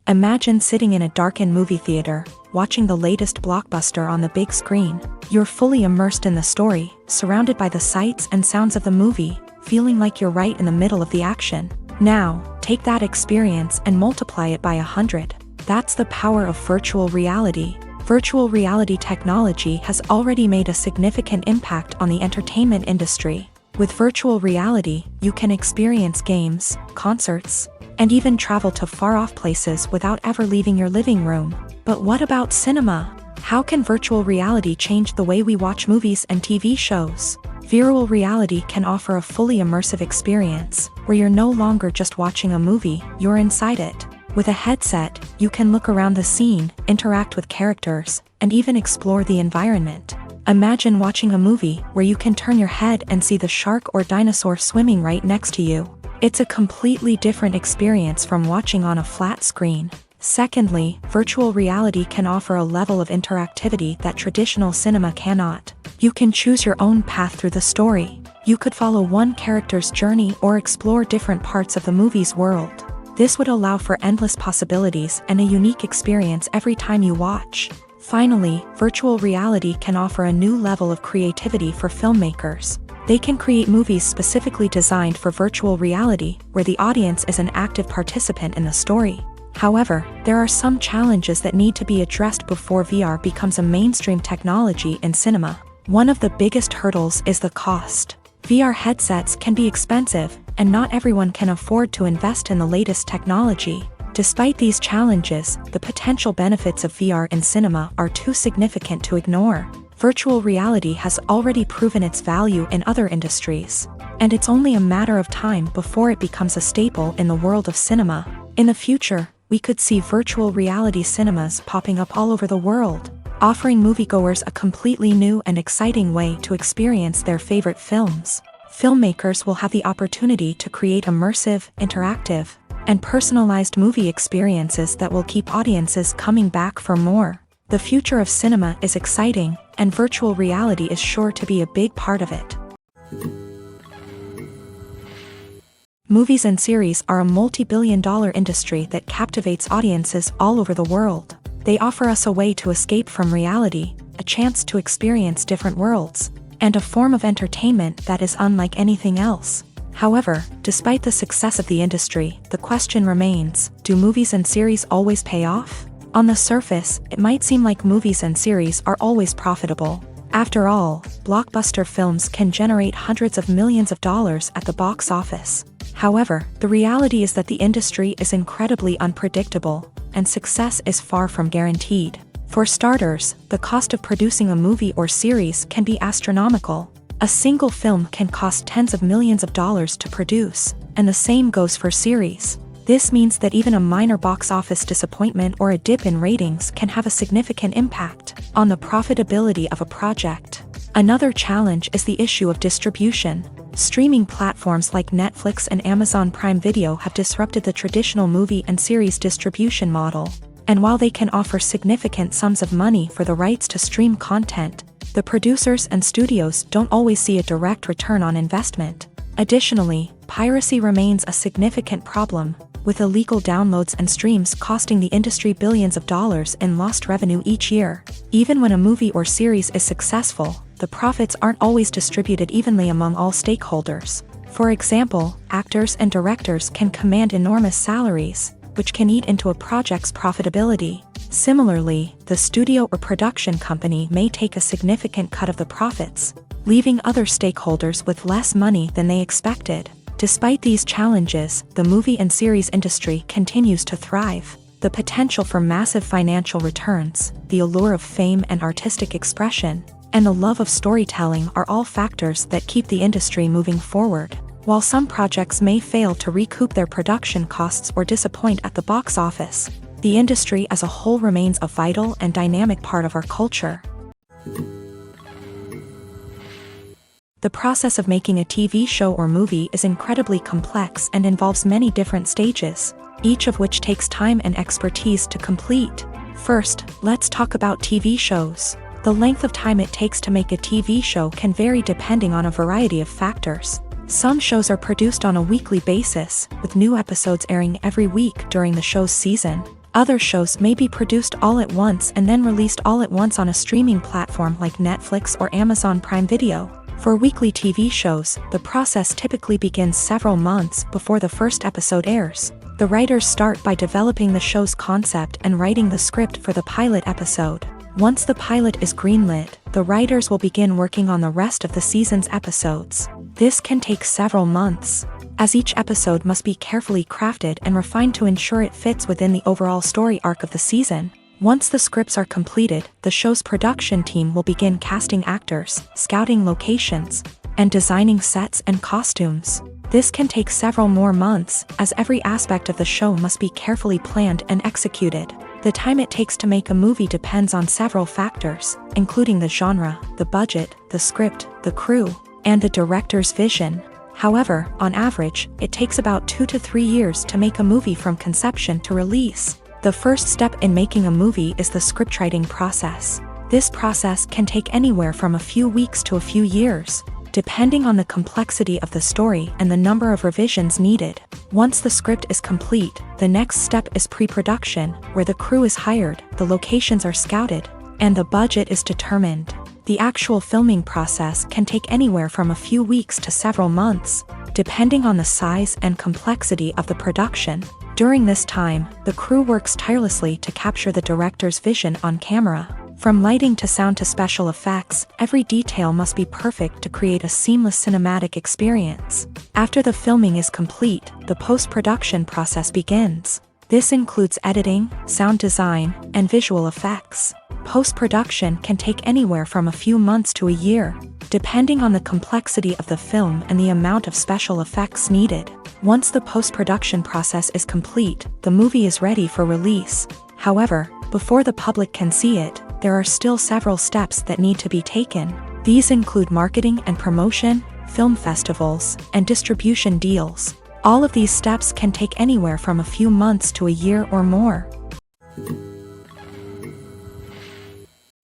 Imagine sitting in a darkened movie theater, watching the latest blockbuster on the big screen. You're fully immersed in the story, surrounded by the sights and sounds of the movie, feeling like you're right in the middle of the action. Now, take that experience and multiply it by 100. That's the power of virtual reality. Virtual reality technology has already made a significant impact on the entertainment industry. With virtual reality, you can experience games, concerts, and even travel to far-off places without ever leaving your living room. But what about cinema? How can virtual reality change the way we watch movies and TV shows? Virtual reality can offer a fully immersive experience, where you're no longer just watching a movie, you're inside it. With a headset, you can look around the scene, interact with characters, and even explore the environment. Imagine watching a movie where you can turn your head and see the shark or dinosaur swimming right next to you. It's a completely different experience from watching on a flat screen. Secondly, virtual reality can offer a level of interactivity that traditional cinema cannot. You can choose your own path through the story. You could follow one character's journey or explore different parts of the movie's world. This would allow for endless possibilities and a unique experience every time you watch. Finally, virtual reality can offer a new level of creativity for filmmakers. They can create movies specifically designed for virtual reality, where the audience is an active participant in the story. However, there are some challenges that need to be addressed before VR becomes a mainstream technology in cinema. One of the biggest hurdles is the cost. VR headsets can be expensive, and not everyone can afford to invest in the latest technology. Despite these challenges, the potential benefits of VR in cinema are too significant to ignore. Virtual reality has already proven its value in other industries, and it's only a matter of time before it becomes a staple in the world of cinema. In the future, we could see virtual reality cinemas popping up all over the world, offering moviegoers a completely new and exciting way to experience their favorite films. Filmmakers will have the opportunity to create immersive, interactive, and personalized movie experiences that will keep audiences coming back for more. The future of cinema is exciting, and virtual reality is sure to be a big part of it. Movies and series are a multi-billion-dollar industry that captivates audiences all over the world. They offer us a way to escape from reality, a chance to experience different worlds, and a form of entertainment that is unlike anything else. However, despite the success of the industry, the question remains, do movies and series always pay off? On the surface, it might seem like movies and series are always profitable. After all, blockbuster films can generate hundreds of millions of dollars at the box office. However, the reality is that the industry is incredibly unpredictable, and success is far from guaranteed. For starters, the cost of producing a movie or series can be astronomical. A single film can cost tens of millions of dollars to produce, and the same goes for series. This means that even a minor box office disappointment or a dip in ratings can have a significant impact on the profitability of a project. Another challenge is the issue of distribution. Streaming platforms like Netflix and Amazon Prime Video have disrupted the traditional movie and series distribution model. And while they can offer significant sums of money for the rights to stream content, the producers and studios don't always see a direct return on investment. Additionally, piracy remains a significant problem, with illegal downloads and streams costing the industry billions of dollars in lost revenue each year. Even when a movie or series is successful, the profits aren't always distributed evenly among all stakeholders. For example, actors and directors can command enormous salaries, which can eat into a project's profitability. Similarly, the studio or production company may take a significant cut of the profits, leaving other stakeholders with less money than they expected. Despite these challenges, the movie and series industry continues to thrive. The potential for massive financial returns, the allure of fame and artistic expression, and the love of storytelling are all factors that keep the industry moving forward. While some projects may fail to recoup their production costs or disappoint at the box office, the industry as a whole remains a vital and dynamic part of our culture. The process of making a TV show or movie is incredibly complex and involves many different stages, each of which takes time and expertise to complete. First, let's talk about TV shows. The length of time it takes to make a TV show can vary depending on a variety of factors. Some shows are produced on a weekly basis, with new episodes airing every week during the show's season. Other shows may be produced all at once and then released all at once on a streaming platform like Netflix or Amazon Prime Video. For weekly TV shows, the process typically begins several months before the first episode airs. The writers start by developing the show's concept and writing the script for the pilot episode. Once the pilot is greenlit, the writers will begin working on the rest of the season's episodes. This can take several months, as each episode must be carefully crafted and refined to ensure it fits within the overall story arc of the season. Once the scripts are completed, the show's production team will begin casting actors, scouting locations, and designing sets and costumes. This can take several more months, as every aspect of the show must be carefully planned and executed. The time it takes to make a movie depends on several factors, including the genre, the budget, the script, the crew, and the director's vision. However, on average, it takes about 2 to 3 years to make a movie from conception to release. The first step in making a movie is the scriptwriting process. This process can take anywhere from a few weeks to a few years, depending on the complexity of the story and the number of revisions needed. Once the script is complete, the next step is pre-production, where the crew is hired, the locations are scouted, and the budget is determined. The actual filming process can take anywhere from a few weeks to several months, depending on the size and complexity of the production. During this time, the crew works tirelessly to capture the director's vision on camera. From lighting to sound to special effects, every detail must be perfect to create a seamless cinematic experience. After the filming is complete, the post-production process begins. This includes editing, sound design, and visual effects. Post-production can take anywhere from a few months to a year, depending on the complexity of the film and the amount of special effects needed. Once the post-production process is complete, the movie is ready for release. However, before the public can see it, there are still several steps that need to be taken. These include marketing and promotion, film festivals, and distribution deals. All of these steps can take anywhere from a few months to a year or more.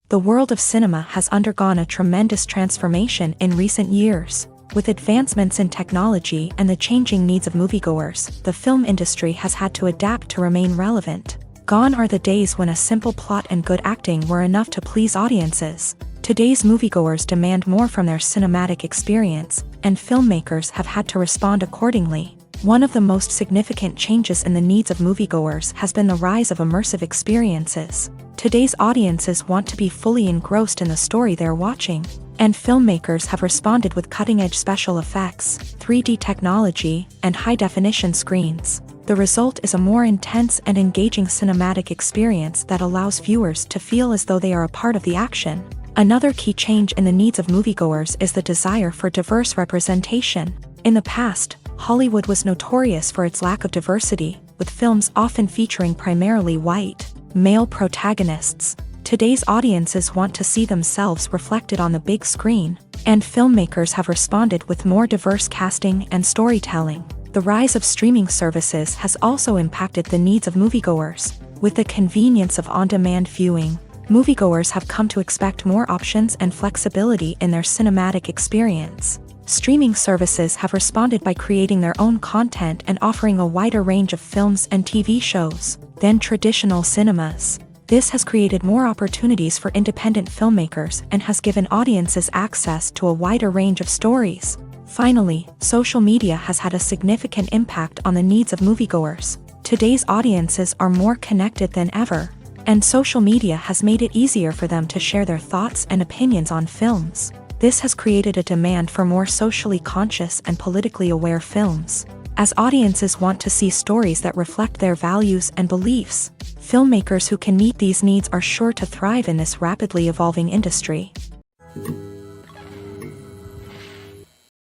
The world of cinema has undergone a tremendous transformation in recent years. With advancements in technology and the changing needs of moviegoers, the film industry has had to adapt to remain relevant. Gone are the days when a simple plot and good acting were enough to please audiences. Today's moviegoers demand more from their cinematic experience, and filmmakers have had to respond accordingly. One of the most significant changes in the needs of moviegoers has been the rise of immersive experiences. Today's audiences want to be fully engrossed in the story they're watching, and filmmakers have responded with cutting-edge special effects, 3D technology, and high-definition screens. The result is a more intense and engaging cinematic experience that allows viewers to feel as though they are a part of the action. Another key change in the needs of moviegoers is the desire for diverse representation. In the past, Hollywood was notorious for its lack of diversity, with films often featuring primarily white, male protagonists. Today's audiences want to see themselves reflected on the big screen, and filmmakers have responded with more diverse casting and storytelling. The rise of streaming services has also impacted the needs of moviegoers. With the convenience of on-demand viewing, moviegoers have come to expect more options and flexibility in their cinematic experience. Streaming services have responded by creating their own content and offering a wider range of films and TV shows than traditional cinemas. This has created more opportunities for independent filmmakers and has given audiences access to a wider range of stories. Finally, social media has had a significant impact on the needs of moviegoers. Today's audiences are more connected than ever, and social media has made it easier for them to share their thoughts and opinions on films. This has created a demand for more socially conscious and politically aware films. As audiences want to see stories that reflect their values and beliefs, filmmakers who can meet these needs are sure to thrive in this rapidly evolving industry.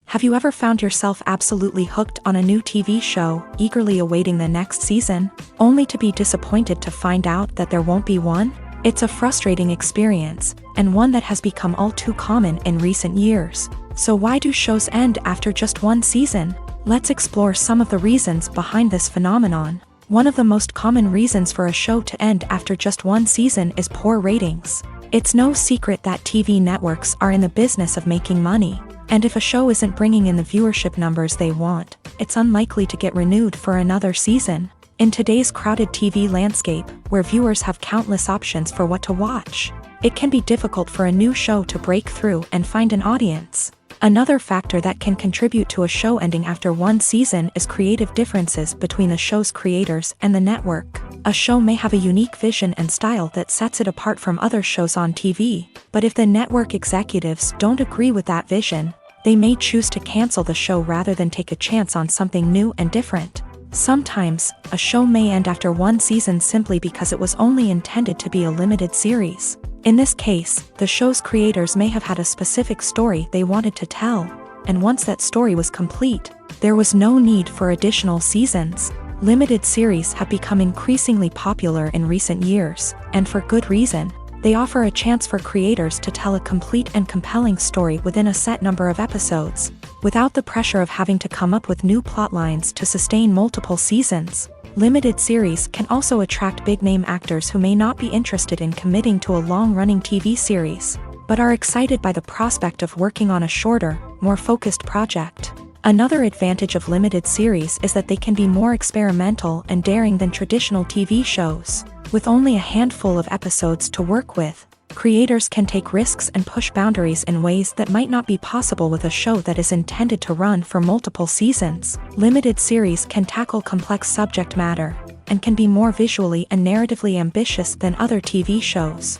Have you ever found yourself absolutely hooked on a new TV show, eagerly awaiting the next season, only to be disappointed to find out that there won't be one? It's a frustrating experience, and one that has become all too common in recent years. So why do shows end after just one season? Let's explore some of the reasons behind this phenomenon. One of the most common reasons for a show to end after just one season is poor ratings. It's no secret that TV networks are in the business of making money, and if a show isn't bringing in the viewership numbers they want, it's unlikely to get renewed for another season. In today's crowded TV landscape, where viewers have countless options for what to watch, it can be difficult for a new show to break through and find an audience. Another factor that can contribute to a show ending after one season is creative differences between the show's creators and the network. A show may have a unique vision and style that sets it apart from other shows on TV, but if the network executives don't agree with that vision, they may choose to cancel the show rather than take a chance on something new and different. Sometimes, a show may end after one season simply because it was only intended to be a limited series. In this case, the show's creators may have had a specific story they wanted to tell, and once that story was complete, there was no need for additional seasons. Limited series have become increasingly popular in recent years, and for good reason. They offer a chance for creators to tell a complete and compelling story within a set number of episodes, without the pressure of having to come up with new plotlines to sustain multiple seasons. Limited series can also attract big-name actors who may not be interested in committing to a long-running TV series, but are excited by the prospect of working on a shorter, more focused project. Another advantage of limited series is that they can be more experimental and daring than traditional TV shows. With only a handful of episodes to work with, creators can take risks and push boundaries in ways that might not be possible with a show that is intended to run for multiple seasons. Limited series can tackle complex subject matter, and can be more visually and narratively ambitious than other TV shows.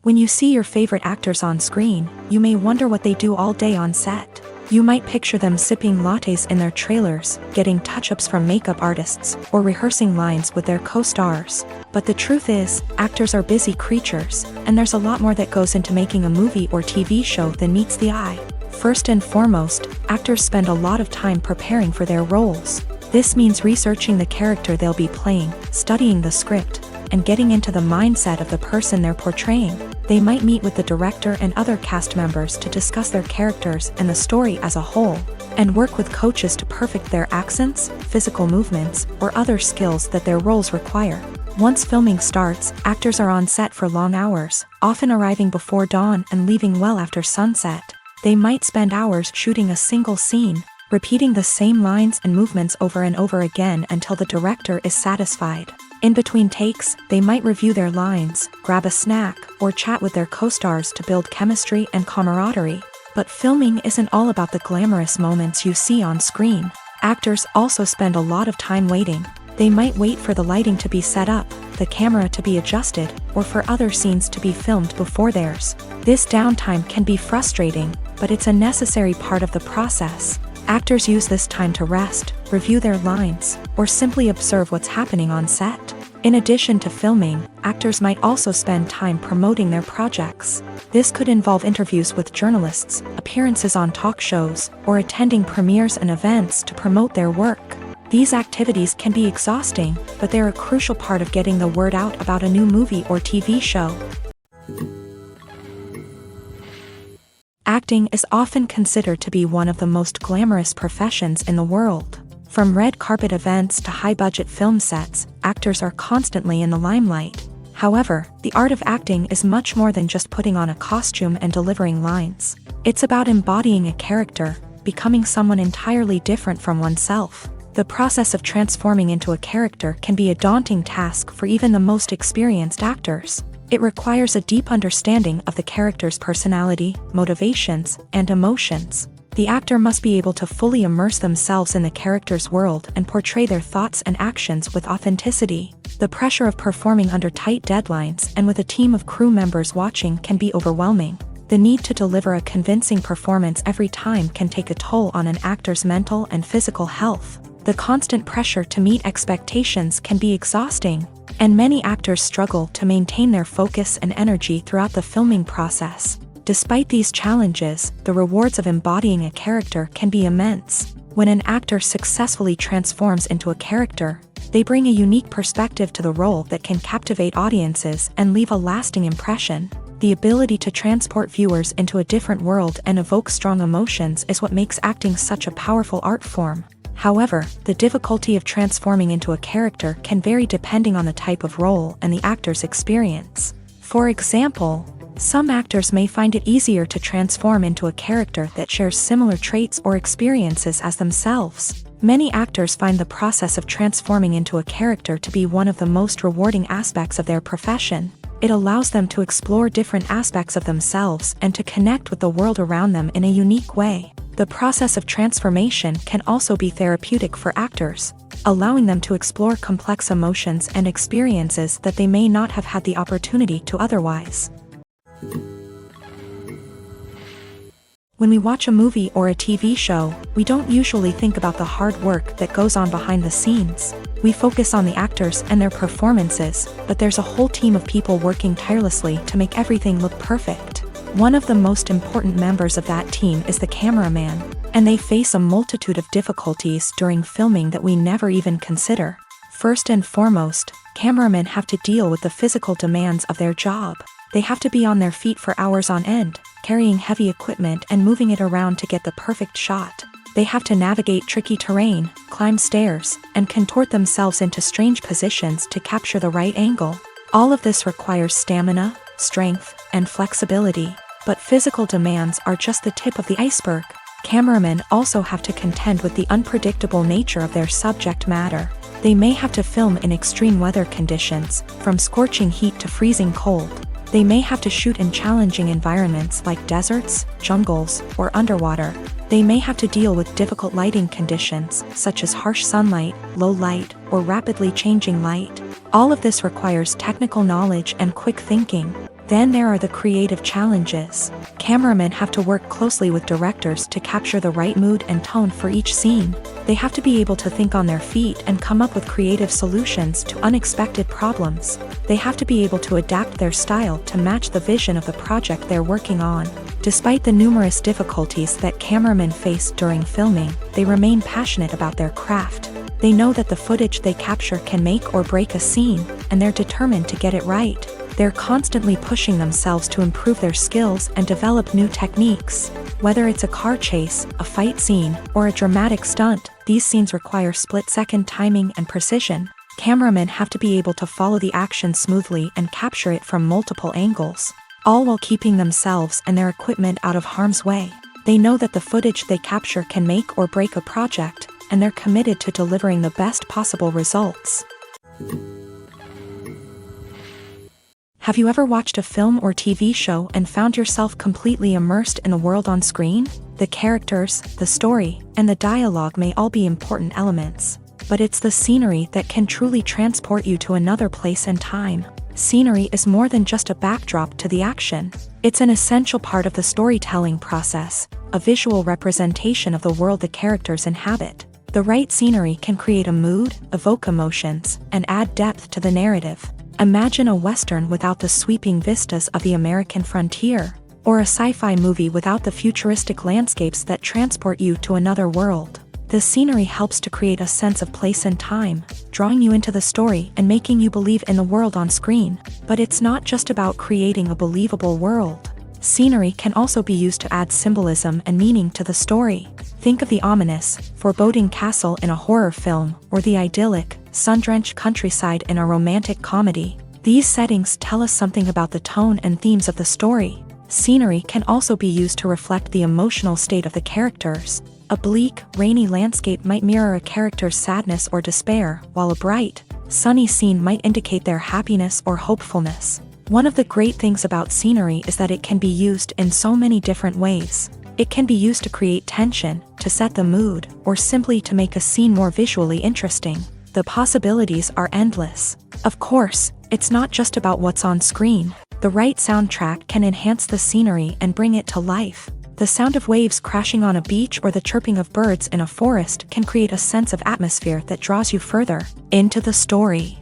When you see your favorite actors on screen, you may wonder what they do all day on set. You might picture them sipping lattes in their trailers, getting touch-ups from makeup artists, or rehearsing lines with their co-stars. But the truth is, actors are busy creatures, and there's a lot more that goes into making a movie or TV show than meets the eye. First and foremost, actors spend a lot of time preparing for their roles. This means researching the character they'll be playing, studying the script, and getting into the mindset of the person they're portraying. They might meet with the director and other cast members to discuss their characters and the story as a whole, and work with coaches to perfect their accents, physical movements, or other skills that their roles require. Once filming starts, actors are on set for long hours, often arriving before dawn and leaving well after sunset. They might spend hours shooting a single scene, repeating the same lines and movements over and over again until the director is satisfied. In between takes, they might review their lines, grab a snack, or chat with their co-stars to build chemistry and camaraderie. But filming isn't all about the glamorous moments you see on screen. Actors also spend a lot of time waiting. They might wait for the lighting to be set up, the camera to be adjusted, or for other scenes to be filmed before theirs. This downtime can be frustrating, but it's a necessary part of the process. Actors use this time to rest, review their lines, or simply observe what's happening on set. In addition to filming, actors might also spend time promoting their projects. This could involve interviews with journalists, appearances on talk shows, or attending premieres and events to promote their work. These activities can be exhausting, but they're a crucial part of getting the word out about a new movie or TV show. Acting is often considered to be one of the most glamorous professions in the world. From red carpet events to high-budget film sets, actors are constantly in the limelight. However, the art of acting is much more than just putting on a costume and delivering lines. It's about embodying a character, becoming someone entirely different from oneself. The process of transforming into a character can be a daunting task for even the most experienced actors. It requires a deep understanding of the character's personality, motivations, and emotions. The actor must be able to fully immerse themselves in the character's world and portray their thoughts and actions with authenticity. The pressure of performing under tight deadlines and with a team of crew members watching can be overwhelming. The need to deliver a convincing performance every time can take a toll on an actor's mental and physical health. The constant pressure to meet expectations can be exhausting, and many actors struggle to maintain their focus and energy throughout the filming process. Despite these challenges, the rewards of embodying a character can be immense. When an actor successfully transforms into a character, they bring a unique perspective to the role that can captivate audiences and leave a lasting impression. The ability to transport viewers into a different world and evoke strong emotions is what makes acting such a powerful art form. However, the difficulty of transforming into a character can vary depending on the type of role and the actor's experience. For example, some actors may find it easier to transform into a character that shares similar traits or experiences as themselves. Many actors find the process of transforming into a character to be one of the most rewarding aspects of their profession. It allows them to explore different aspects of themselves and to connect with the world around them in a unique way. The process of transformation can also be therapeutic for actors, allowing them to explore complex emotions and experiences that they may not have had the opportunity to otherwise. When we watch a movie or a TV show, we don't usually think about the hard work that goes on behind the scenes. We focus on the actors and their performances, but there's a whole team of people working tirelessly to make everything look perfect. One of the most important members of that team is the cameraman, and they face a multitude of difficulties during filming that we never even consider. First and foremost, cameramen have to deal with the physical demands of their job. They have to be on their feet for hours on end, carrying heavy equipment and moving it around to get the perfect shot. They have to navigate tricky terrain, climb stairs, and contort themselves into strange positions to capture the right angle. All of this requires stamina, strength, and flexibility. But physical demands are just the tip of the iceberg. Cameramen also have to contend with the unpredictable nature of their subject matter. They may have to film in extreme weather conditions, from scorching heat to freezing cold. They may have to shoot in challenging environments like deserts, jungles, or underwater. They may have to deal with difficult lighting conditions, such as harsh sunlight, low light, or rapidly changing light. All of this requires technical knowledge and quick thinking. Then there are the creative challenges. Cameramen have to work closely with directors to capture the right mood and tone for each scene. They have to be able to think on their feet and come up with creative solutions to unexpected problems. They have to be able to adapt their style to match the vision of the project they're working on. Despite the numerous difficulties that cameramen face during filming, they remain passionate about their craft. They know that the footage they capture can make or break a scene, and they're determined to get it right. They're constantly pushing themselves to improve their skills and develop new techniques. Whether it's a car chase, a fight scene, or a dramatic stunt, these scenes require split-second timing and precision. Cameramen have to be able to follow the action smoothly and capture it from multiple angles, all while keeping themselves and their equipment out of harm's way. They know that the footage they capture can make or break a project, and they're committed to delivering the best possible results. Have you ever watched a film or TV show and found yourself completely immersed in the world on screen? The characters, the story, and the dialogue may all be important elements, but it's the scenery that can truly transport you to another place and time. Scenery is more than just a backdrop to the action. It's an essential part of the storytelling process, a visual representation of the world the characters inhabit. The right scenery can create a mood, evoke emotions, and add depth to the narrative. Imagine a Western without the sweeping vistas of the American frontier, or a sci-fi movie without the futuristic landscapes that transport you to another world. The scenery helps to create a sense of place and time, drawing you into the story and making you believe in the world on screen. But it's not just about creating a believable world. Scenery can also be used to add symbolism and meaning to the story. Think of the ominous, foreboding castle in a horror film, or the idyllic, sun-drenched countryside in a romantic comedy. These settings tell us something about the tone and themes of the story. Scenery can also be used to reflect the emotional state of the characters. A bleak, rainy landscape might mirror a character's sadness or despair, while a bright, sunny scene might indicate their happiness or hopefulness. One of the great things about scenery is that it can be used in so many different ways. It can be used to create tension, to set the mood, or simply to make a scene more visually interesting. The possibilities are endless. Of course, it's not just about what's on screen. The right soundtrack can enhance the scenery and bring it to life. The sound of waves crashing on a beach or the chirping of birds in a forest can create a sense of atmosphere that draws you further into the story.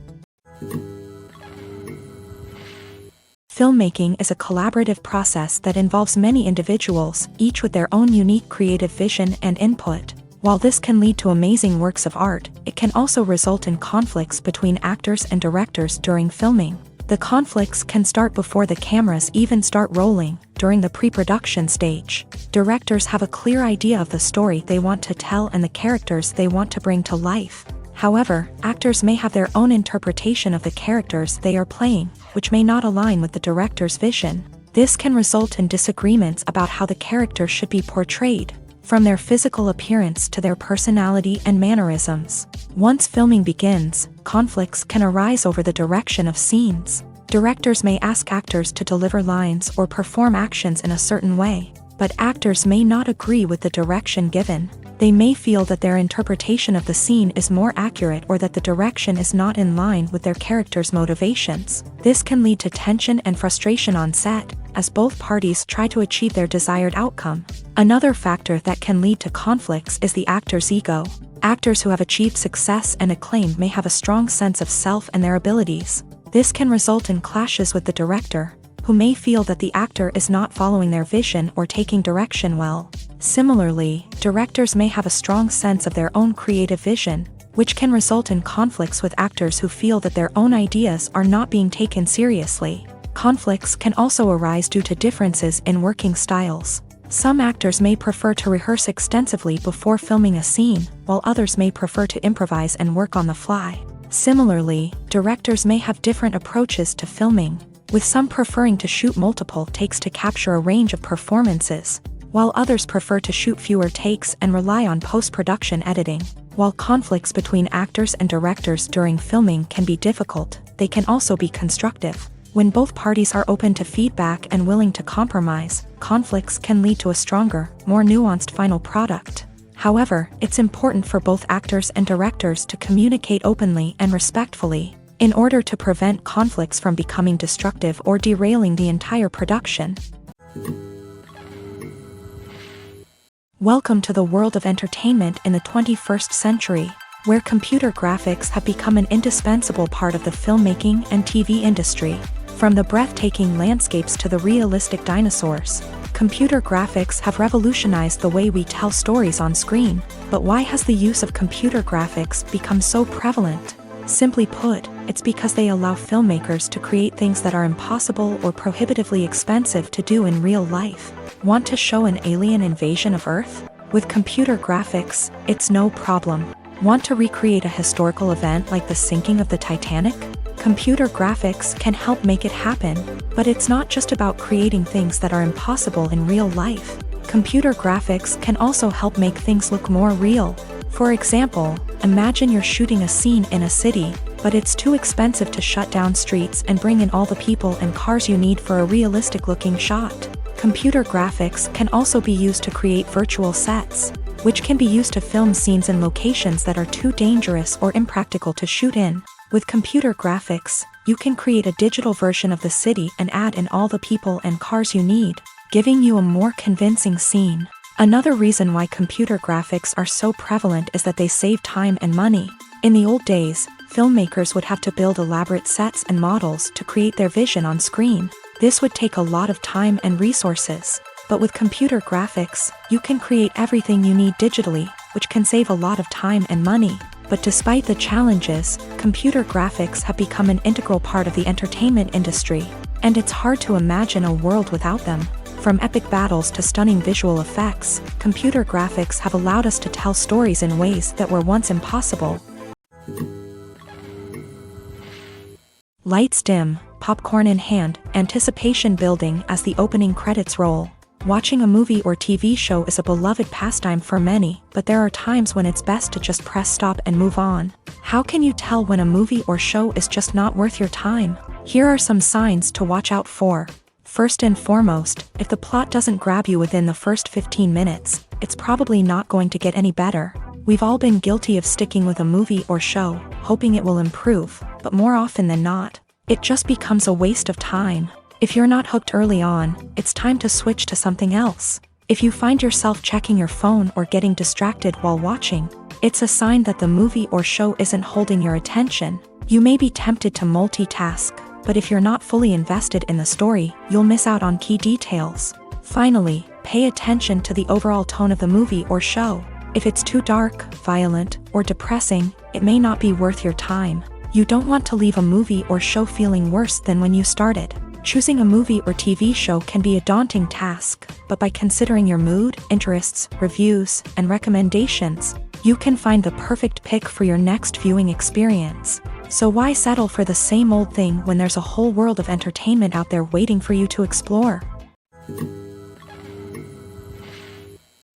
Filmmaking is a collaborative process that involves many individuals, each with their own unique creative vision and input. While this can lead to amazing works of art, it can also result in conflicts between actors and directors during filming. The conflicts can start before the cameras even start rolling, during the pre-production stage. Directors have a clear idea of the story they want to tell and the characters they want to bring to life. However, actors may have their own interpretation of the characters they are playing, which may not align with the director's vision. This can result in disagreements about how the character should be portrayed, from their physical appearance to their personality and mannerisms. Once filming begins, conflicts can arise over the direction of scenes. Directors may ask actors to deliver lines or perform actions in a certain way, but actors may not agree with the direction given. They may feel that their interpretation of the scene is more accurate or that the direction is not in line with their character's motivations. This can lead to tension and frustration on set, as both parties try to achieve their desired outcome. Another factor that can lead to conflicts is the actor's ego. Actors who have achieved success and acclaim may have a strong sense of self and their abilities. This can result in clashes with the director, who may feel that the actor is not following their vision or taking direction well. Similarly, directors may have a strong sense of their own creative vision, which can result in conflicts with actors who feel that their own ideas are not being taken seriously. Conflicts can also arise due to differences in working styles. Some actors may prefer to rehearse extensively before filming a scene, while others may prefer to improvise and work on the fly. Similarly, directors may have different approaches to filming, with some preferring to shoot multiple takes to capture a range of performances, while others prefer to shoot fewer takes and rely on post-production editing. While conflicts between actors and directors during filming can be difficult, they can also be constructive. When both parties are open to feedback and willing to compromise, conflicts can lead to a stronger, more nuanced final product. However, it's important for both actors and directors to communicate openly and respectfully. in order to prevent conflicts from becoming destructive or derailing the entire production. Welcome to the world of entertainment in the 21st century, where computer graphics have become an indispensable part of the filmmaking and TV industry. From the breathtaking landscapes to the realistic dinosaurs, computer graphics have revolutionized the way we tell stories on screen. But why has the use of computer graphics become so prevalent? Simply put, it's because they allow filmmakers to create things that are impossible or prohibitively expensive to do in real life. Want to show an alien invasion of Earth? With computer graphics, it's no problem. Want to recreate a historical event like the sinking of the Titanic? Computer graphics can help make it happen, but it's not just about creating things that are impossible in real life. Computer graphics can also help make things look more real. For example, imagine you're shooting a scene in a city, but it's too expensive to shut down streets and bring in all the people and cars you need for a realistic-looking shot. Computer graphics can also be used to create virtual sets, which can be used to film scenes in locations that are too dangerous or impractical to shoot in. With computer graphics, you can create a digital version of the city and add in all the people and cars you need, giving you a more convincing scene. Another reason why computer graphics are so prevalent is that they save time and money. In the old days, filmmakers would have to build elaborate sets and models to create their vision on screen. This would take a lot of time and resources. But with computer graphics, you can create everything you need digitally, which can save a lot of time and money. But despite the challenges, computer graphics have become an integral part of the entertainment industry, and it's hard to imagine a world without them. From epic battles to stunning visual effects, computer graphics have allowed us to tell stories in ways that were once impossible. Lights dim, popcorn in hand, anticipation building as the opening credits roll. Watching a movie or TV show is a beloved pastime for many, but there are times when it's best to just press stop and move on. How can you tell when a movie or show is just not worth your time? Here are some signs to watch out for. First and foremost, if the plot doesn't grab you within the first 15 minutes, it's probably not going to get any better. We've all been guilty of sticking with a movie or show, hoping it will improve, but more often than not, it just becomes a waste of time. If you're not hooked early on, it's time to switch to something else. If you find yourself checking your phone or getting distracted while watching, it's a sign that the movie or show isn't holding your attention. You may be tempted to multitask, but if you're not fully invested in the story, you'll miss out on key details. Finally, pay attention to the overall tone of the movie or show. If it's too dark, violent, or depressing, it may not be worth your time. You don't want to leave a movie or show feeling worse than when you started. Choosing a movie or TV show can be a daunting task, but by considering your mood, interests, reviews, and recommendations, you can find the perfect pick for your next viewing experience. So why settle for the same old thing when there's a whole world of entertainment out there waiting for you to explore?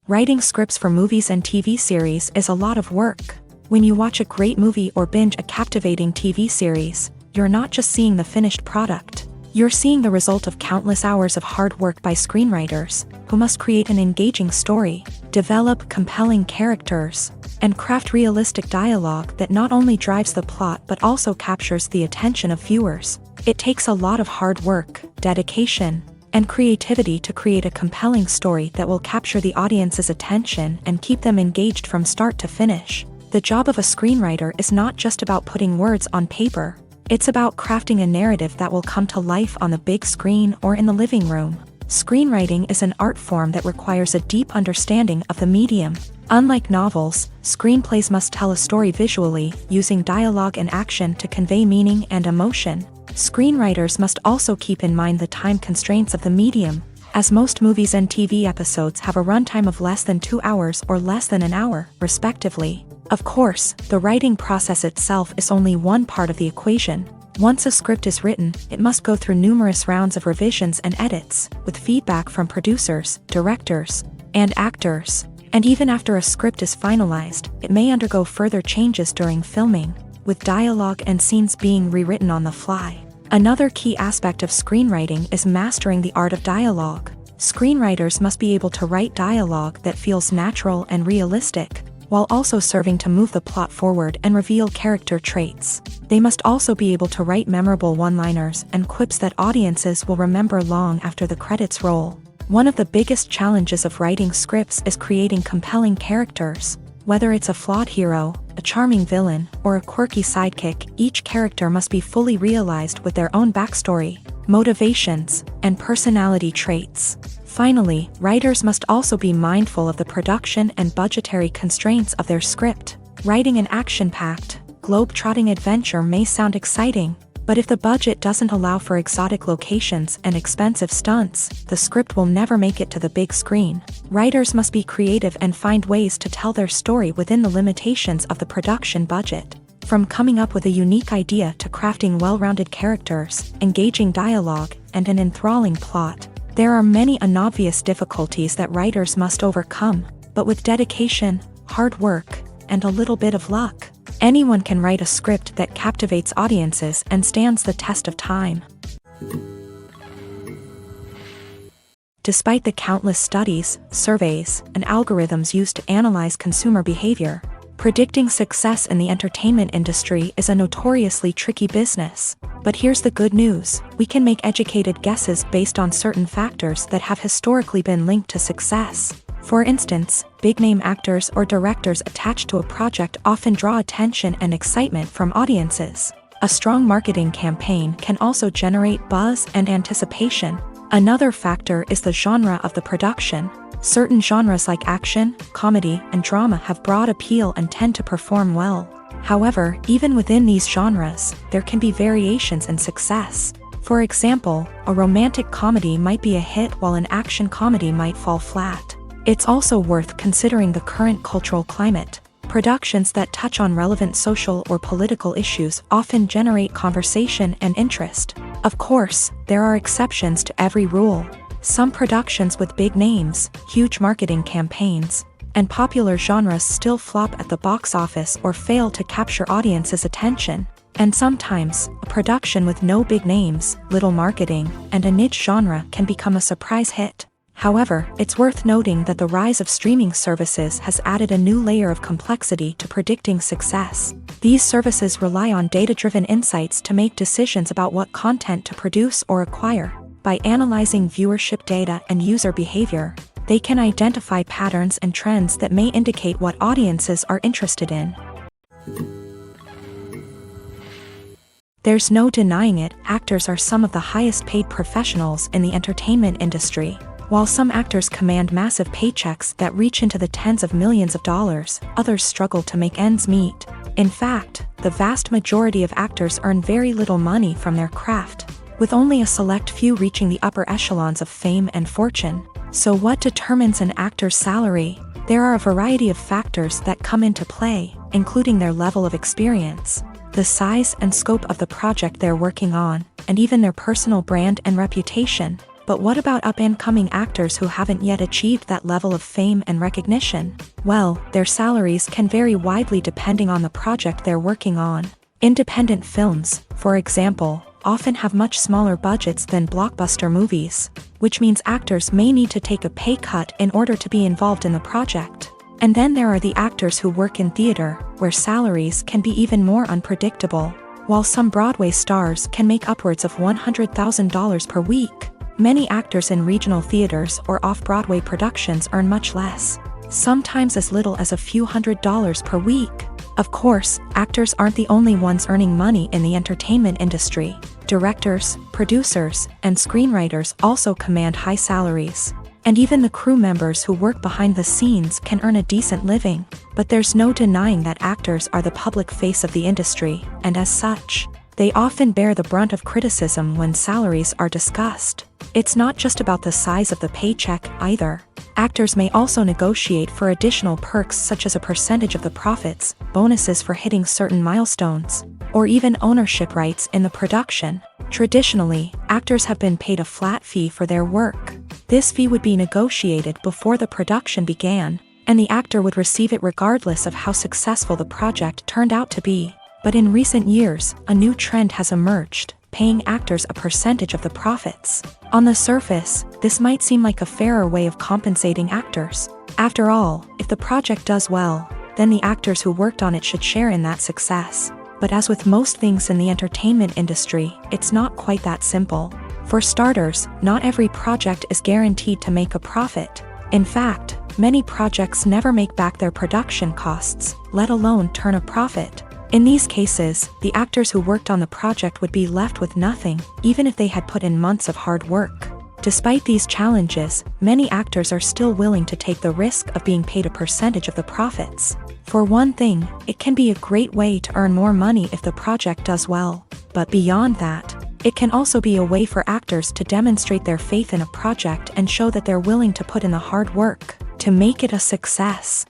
Writing scripts for movies and TV series is a lot of work. When you watch a great movie or binge a captivating TV series, you're not just seeing the finished product. You're seeing the result of countless hours of hard work by screenwriters, who must create an engaging story, develop compelling characters, and craft realistic dialogue that not only drives the plot but also captures the attention of viewers. It takes a lot of hard work, dedication, and creativity to create a compelling story that will capture the audience's attention and keep them engaged from start to finish. The job of a screenwriter is not just about putting words on paper. It's about crafting a narrative that will come to life on the big screen or in the living room. Screenwriting is an art form that requires a deep understanding of the medium. Unlike novels, screenplays must tell a story visually, using dialogue and action to convey meaning and emotion. Screenwriters must also keep in mind the time constraints of the medium, as most movies and TV episodes have a runtime of less than 2 hours or less than an hour, respectively. Of course, the writing process itself is only one part of the equation. Once a script is written, it must go through numerous rounds of revisions and edits, with feedback from producers, directors, and actors. And even after a script is finalized, it may undergo further changes during filming, with dialogue and scenes being rewritten on the fly. Another key aspect of screenwriting is mastering the art of dialogue. Screenwriters must be able to write dialogue that feels natural and realistic. while also serving to move the plot forward and reveal character traits. They must also be able to write memorable one-liners and quips that audiences will remember long after the credits roll. One of the biggest challenges of writing scripts is creating compelling characters. Whether it's a flawed hero, a charming villain, or a quirky sidekick, each character must be fully realized with their own backstory, motivations, and personality traits. Finally, writers must also be mindful of the production and budgetary constraints of their script. Writing an action-packed, globe-trotting adventure may sound exciting, but if the budget doesn't allow for exotic locations and expensive stunts, the script will never make it to the big screen. Writers must be creative and find ways to tell their story within the limitations of the production budget. From coming up with a unique idea to crafting well-rounded characters, engaging dialogue, and an enthralling plot, there are many unobvious difficulties that writers must overcome, but with dedication, hard work, and a little bit of luck, anyone can write a script that captivates audiences and stands the test of time. Despite the countless studies, surveys, and algorithms used to analyze consumer behavior, predicting success in the entertainment industry is a notoriously tricky business. But here's the good news: we can make educated guesses based on certain factors that have historically been linked to success. For instance, big-name actors or directors attached to a project often draw attention and excitement from audiences. A strong marketing campaign can also generate buzz and anticipation. Another factor is the genre of the production. Certain genres like action, comedy, and drama have broad appeal and tend to perform well. However, even within these genres, there can be variations in success. For example, a romantic comedy might be a hit while an action comedy might fall flat. It's also worth considering the current cultural climate. Productions that touch on relevant social or political issues often generate conversation and interest. Of course, there are exceptions to every rule. Some productions with big names, huge marketing campaigns, and popular genres still flop at the box office or fail to capture audiences' attention. And sometimes, a production with no big names, little marketing, and a niche genre can become a surprise hit. However, it's worth noting that the rise of streaming services has added a new layer of complexity to predicting success. These services rely on data-driven insights to make decisions about what content to produce or acquire. By analyzing viewership data and user behavior, they can identify patterns and trends that may indicate what audiences are interested in. There's no denying it, actors are some of the highest-paid professionals in the entertainment industry. While some actors command massive paychecks that reach into the tens of millions of dollars, others struggle to make ends meet. In fact, the vast majority of actors earn very little money from their craft, with only a select few reaching the upper echelons of fame and fortune. So what determines an actor's salary? There are a variety of factors that come into play, including their level of experience, the size and scope of the project they're working on, and even their personal brand and reputation. But what about up-and-coming actors who haven't yet achieved that level of fame and recognition? Well, their salaries can vary widely depending on the project they're working on. Independent films, for example, often have much smaller budgets than blockbuster movies, which means actors may need to take a pay cut in order to be involved in the project. And then there are the actors who work in theater, where salaries can be even more unpredictable. While some Broadway stars can make upwards of $100,000 per week, many actors in regional theaters or off-Broadway productions earn much less, sometimes as little as a few $100s per week. Of course, actors aren't the only ones earning money in the entertainment industry. Directors, producers, and screenwriters also command high salaries. And even the crew members who work behind the scenes can earn a decent living. But there's no denying that actors are the public face of the industry, and as such, they often bear the brunt of criticism when salaries are discussed. It's not just about the size of the paycheck, either. Actors may also negotiate for additional perks such as a percentage of the profits, bonuses for hitting certain milestones, or even ownership rights in the production. Traditionally, actors have been paid a flat fee for their work. This fee would be negotiated before the production began, and the actor would receive it regardless of how successful the project turned out to be. But in recent years, a new trend has emerged, paying actors a percentage of the profits. On the surface, this might seem like a fairer way of compensating actors. After all, if the project does well, then the actors who worked on it should share in that success. But as with most things in the entertainment industry, it's not quite that simple. For starters, not every project is guaranteed to make a profit. In fact, many projects never make back their production costs, let alone turn a profit. In these cases, the actors who worked on the project would be left with nothing, even if they had put in months of hard work. Despite these challenges, many actors are still willing to take the risk of being paid a percentage of the profits. For one thing, it can be a great way to earn more money if the project does well. But beyond that, it can also be a way for actors to demonstrate their faith in a project and show that they're willing to put in the hard work to make it a success.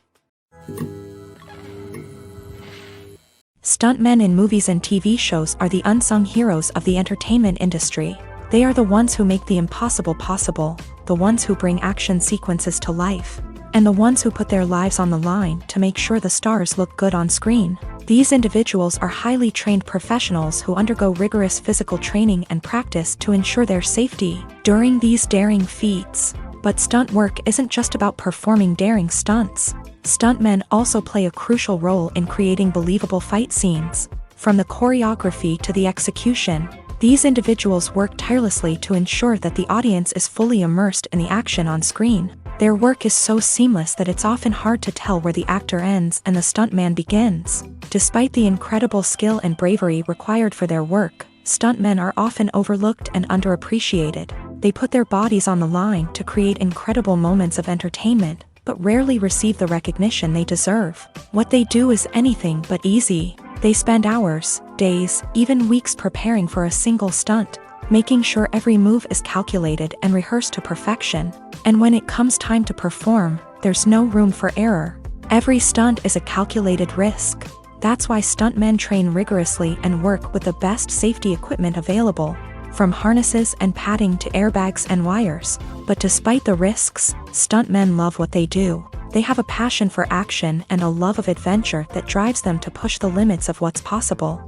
Stuntmen in movies and TV shows are the unsung heroes of the entertainment industry. They are the ones who make the impossible possible, the ones who bring action sequences to life, and the ones who put their lives on the line to make sure the stars look good on screen. These individuals are highly trained professionals who undergo rigorous physical training and practice to ensure their safety during these daring feats. But stunt work isn't just about performing daring stunts. Stuntmen also play a crucial role in creating believable fight scenes. From the choreography to the execution, these individuals work tirelessly to ensure that the audience is fully immersed in the action on screen. Their work is so seamless that it's often hard to tell where the actor ends and the stuntman begins. Despite the incredible skill and bravery required for their work, stuntmen are often overlooked and underappreciated. They put their bodies on the line to create incredible moments of entertainment, but rarely receive the recognition they deserve. What they do is anything but easy. They spend hours, days, even weeks preparing for a single stunt, making sure every move is calculated and rehearsed to perfection. And when it comes time to perform, there's no room for error. Every stunt is a calculated risk. That's why stuntmen train rigorously and work with the best safety equipment available, from harnesses and padding to airbags and wires. But despite the risks, stuntmen love what they do. They have a passion for action and a love of adventure that drives them to push the limits of what's possible.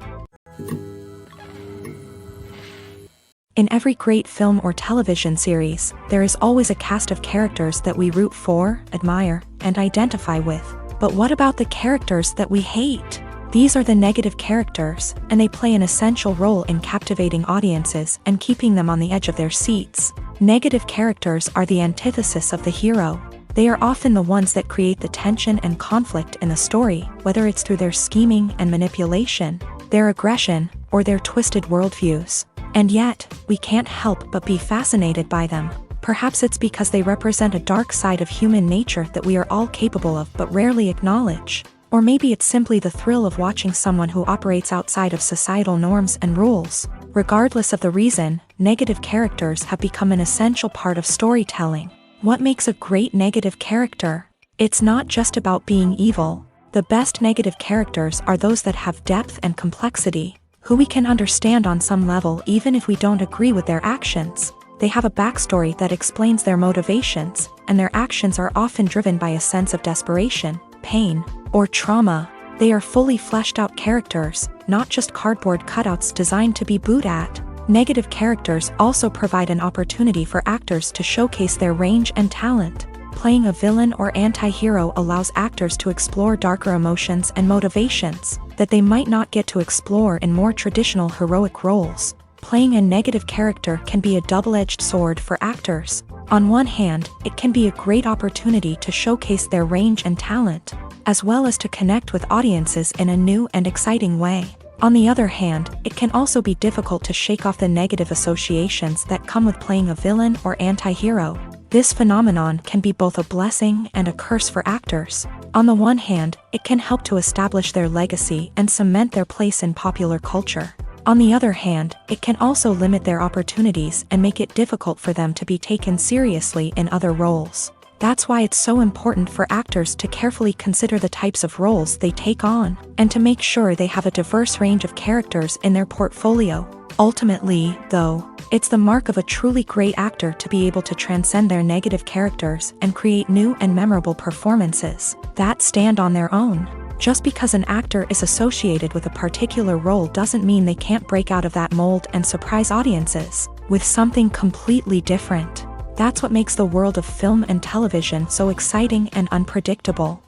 In every great film or television series, there is always a cast of characters that we root for, admire, and identify with. But what about the characters that we hate? These are the negative characters, and they play an essential role in captivating audiences and keeping them on the edge of their seats. Negative characters are the antithesis of the hero. They are often the ones that create the tension and conflict in the story, whether it's through their scheming and manipulation, their aggression, or their twisted worldviews. And yet, we can't help but be fascinated by them. Perhaps it's because they represent a dark side of human nature that we are all capable of but rarely acknowledge. Or maybe it's simply the thrill of watching someone who operates outside of societal norms and rules. Regardless of the reason, negative characters have become an essential part of storytelling. What makes a great negative character? It's not just about being evil. The best negative characters are those that have depth and complexity, who we can understand on some level even if we don't agree with their actions. They have a backstory that explains their motivations, and their actions are often driven by a sense of desperation, pain, or trauma. They are fully fleshed out characters, not just cardboard cutouts designed to be booed at. Negative characters also provide an opportunity for actors to showcase their range and talent. Playing a villain or anti-hero allows actors to explore darker emotions and motivations that they might not get to explore in more traditional heroic roles. Playing a negative character can be a double-edged sword for actors. On one hand, it can be a great opportunity to showcase their range and talent, as well as to connect with audiences in a new and exciting way. On the other hand, it can also be difficult to shake off the negative associations that come with playing a villain or anti-hero. This phenomenon can be both a blessing and a curse for actors. On the one hand, it can help to establish their legacy and cement their place in popular culture. On the other hand, it can also limit their opportunities and make it difficult for them to be taken seriously in other roles. That's why it's so important for actors to carefully consider the types of roles they take on, and to make sure they have a diverse range of characters in their portfolio. Ultimately, though, it's the mark of a truly great actor to be able to transcend their negative characters and create new and memorable performances that stand on their own. Just because an actor is associated with a particular role doesn't mean they can't break out of that mold and surprise audiences with something completely different. That's what makes the world of film and television so exciting and unpredictable.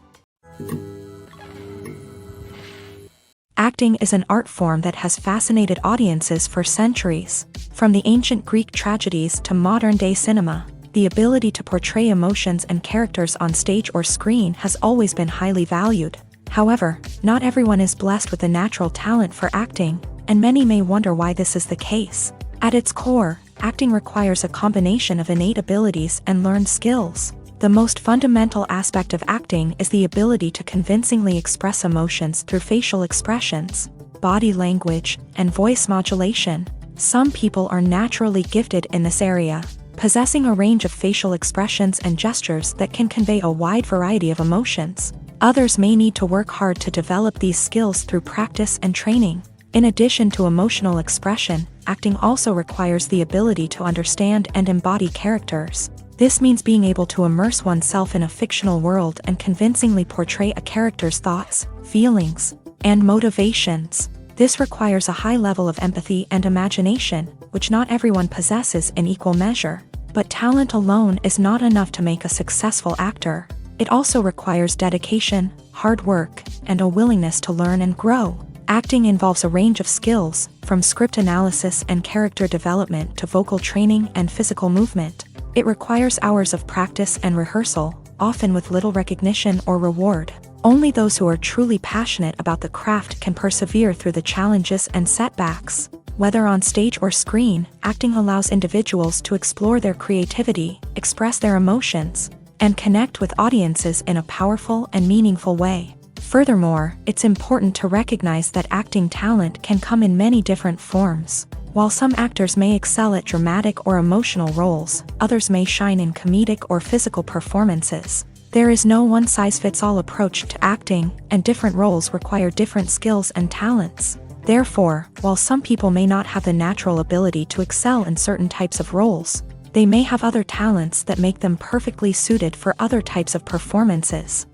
Acting is an art form that has fascinated audiences for centuries. From the ancient Greek tragedies to modern-day cinema, the ability to portray emotions and characters on stage or screen has always been highly valued. However, not everyone is blessed with a natural talent for acting, and many may wonder why this is the case. At its core, acting requires a combination of innate abilities and learned skills. The most fundamental aspect of acting is the ability to convincingly express emotions through facial expressions, body language, and voice modulation. Some people are naturally gifted in this area, possessing a range of facial expressions and gestures that can convey a wide variety of emotions. Others may need to work hard to develop these skills through practice and training. In addition to emotional expression, acting also requires the ability to understand and embody characters. This means being able to immerse oneself in a fictional world and convincingly portray a character's thoughts, feelings, and motivations. This requires a high level of empathy and imagination, which not everyone possesses in equal measure. But talent alone is not enough to make a successful actor. It also requires dedication, hard work, and a willingness to learn and grow. Acting involves a range of skills, from script analysis and character development to vocal training and physical movement. It requires hours of practice and rehearsal, often with little recognition or reward. Only those who are truly passionate about the craft can persevere through the challenges and setbacks. Whether on stage or screen, acting allows individuals to explore their creativity, express their emotions, and connect with audiences in a powerful and meaningful way. Furthermore, it's important to recognize that acting talent can come in many different forms. While some actors may excel at dramatic or emotional roles, others may shine in comedic or physical performances. There is no one-size-fits-all approach to acting, and different roles require different skills and talents. Therefore, while some people may not have the natural ability to excel in certain types of roles, they may have other talents that make them perfectly suited for other types of performances.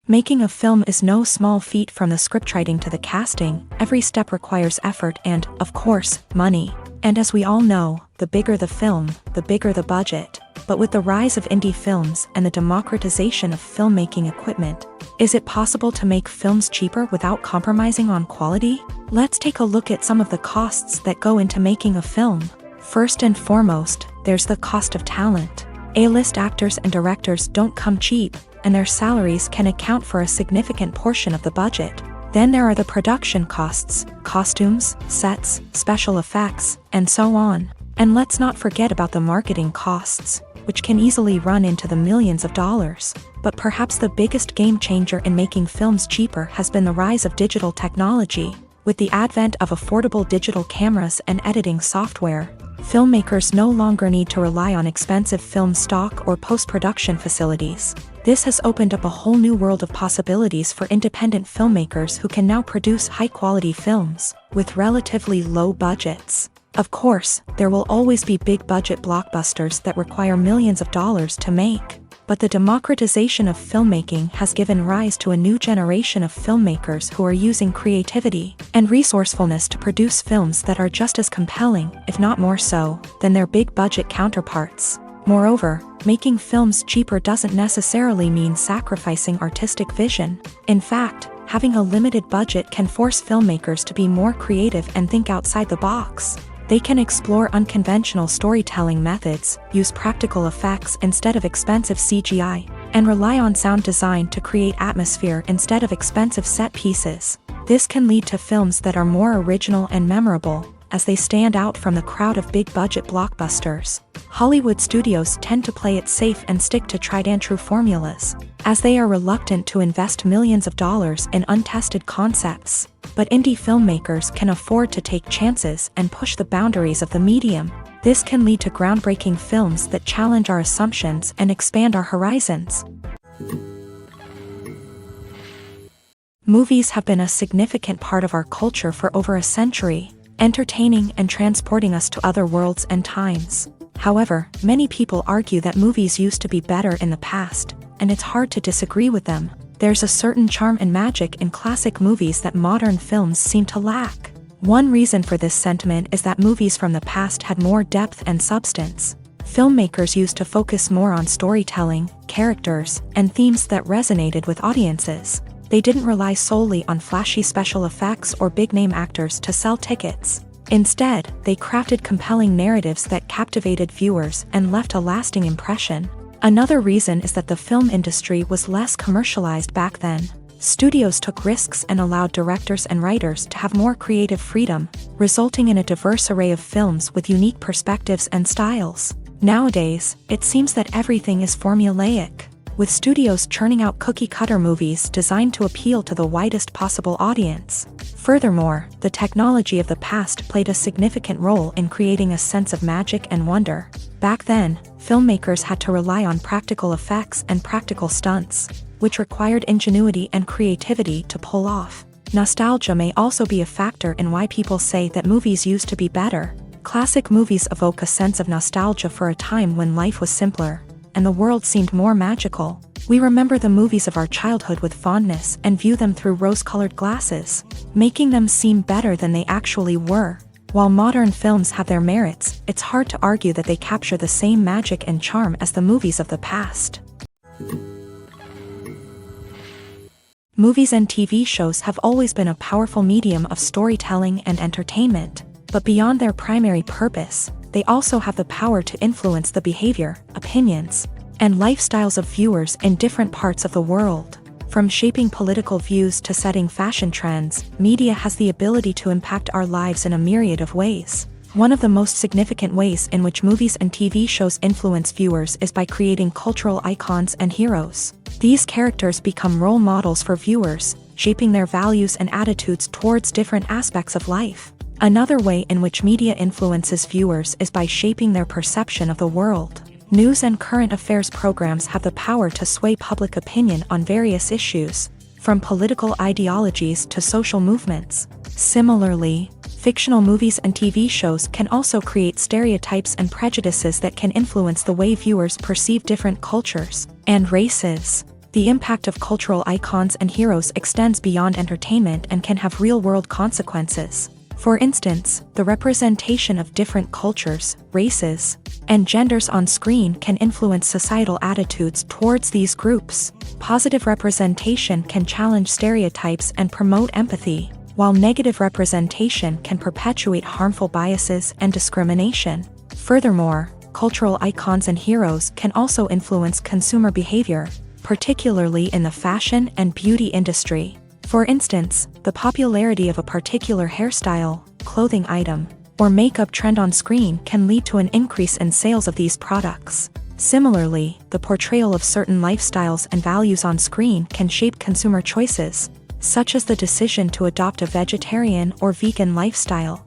Making a film is no small feat. From the scriptwriting to the casting, every step requires effort and, of course, money. And as we all know, the bigger the film, the bigger the budget. But with the rise of indie films and the democratization of filmmaking equipment, is it possible to make films cheaper without compromising on quality? Let's take a look at some of the costs that go into making a film. First and foremost, there's the cost of talent. A-list actors and directors don't come cheap, and their salaries can account for a significant portion of the budget. Then there are the production costs, costumes, sets, special effects, and so on. And let's not forget about the marketing costs, which can easily run into the millions of dollars. But perhaps the biggest game changer in making films cheaper has been the rise of digital technology. With the advent of affordable digital cameras and editing software, filmmakers no longer need to rely on expensive film stock or post-production facilities. This has opened up a whole new world of possibilities for independent filmmakers who can now produce high-quality films with relatively low budgets. Of course, there will always be big-budget blockbusters that require millions of dollars to make. But the democratization of filmmaking has given rise to a new generation of filmmakers who are using creativity and resourcefulness to produce films that are just as compelling, if not more so, than their big-budget counterparts. Moreover, making films cheaper doesn't necessarily mean sacrificing artistic vision. In fact, having a limited budget can force filmmakers to be more creative and think outside the box. They can explore unconventional storytelling methods, use practical effects instead of expensive CGI, and rely on sound design to create atmosphere instead of expensive set pieces. This can lead to films that are more original and memorable, as they stand out from the crowd of big-budget blockbusters. Hollywood studios tend to play it safe and stick to tried-and-true formulas, as they are reluctant to invest millions of dollars in untested concepts. But indie filmmakers can afford to take chances and push the boundaries of the medium. This can lead to groundbreaking films that challenge our assumptions and expand our horizons. Movies have been a significant part of our culture for over a century, entertaining and transporting us to other worlds and times. However, many people argue that movies used to be better in the past, and it's hard to disagree with them. There's a certain charm and magic in classic movies that modern films seem to lack. One reason for this sentiment is that movies from the past had more depth and substance. Filmmakers used to focus more on storytelling, characters, and themes that resonated with audiences. They didn't rely solely on flashy special effects or big-name actors to sell tickets. Instead, they crafted compelling narratives that captivated viewers and left a lasting impression. Another reason is that the film industry was less commercialized back then. Studios took risks and allowed directors and writers to have more creative freedom, resulting in a diverse array of films with unique perspectives and styles. Nowadays, it seems that everything is formulaic, with studios churning out cookie-cutter movies designed to appeal to the widest possible audience. Furthermore, the technology of the past played a significant role in creating a sense of magic and wonder. Back then, filmmakers had to rely on practical effects and practical stunts, which required ingenuity and creativity to pull off. Nostalgia may also be a factor in why people say that movies used to be better. Classic movies evoke a sense of nostalgia for a time when life was simpler, and the world seemed more magical. We remember the movies of our childhood with fondness and view them through rose-colored glasses, making them seem better than they actually were. While modern films have their merits, it's hard to argue that they capture the same magic and charm as the movies of the past. Movies and TV shows have always been a powerful medium of storytelling and entertainment, but beyond their primary purpose, they also have the power to influence the behavior, opinions, and lifestyles of viewers in different parts of the world. From shaping political views to setting fashion trends, media has the ability to impact our lives in a myriad of ways. One of the most significant ways in which movies and TV shows influence viewers is by creating cultural icons and heroes. These characters become role models for viewers, shaping their values and attitudes towards different aspects of life. Another way in which media influences viewers is by shaping their perception of the world. News and current affairs programs have the power to sway public opinion on various issues, from political ideologies to social movements. Similarly, fictional movies and TV shows can also create stereotypes and prejudices that can influence the way viewers perceive different cultures and races. The impact of cultural icons and heroes extends beyond entertainment and can have real-world consequences. For instance, the representation of different cultures, races, and genders on screen can influence societal attitudes towards these groups. Positive representation can challenge stereotypes and promote empathy, while negative representation can perpetuate harmful biases and discrimination. Furthermore, cultural icons and heroes can also influence consumer behavior, particularly in the fashion and beauty industry. For instance, the popularity of a particular hairstyle, clothing item, or makeup trend on screen can lead to an increase in sales of these products. Similarly, the portrayal of certain lifestyles and values on screen can shape consumer choices, such as the decision to adopt a vegetarian or vegan lifestyle.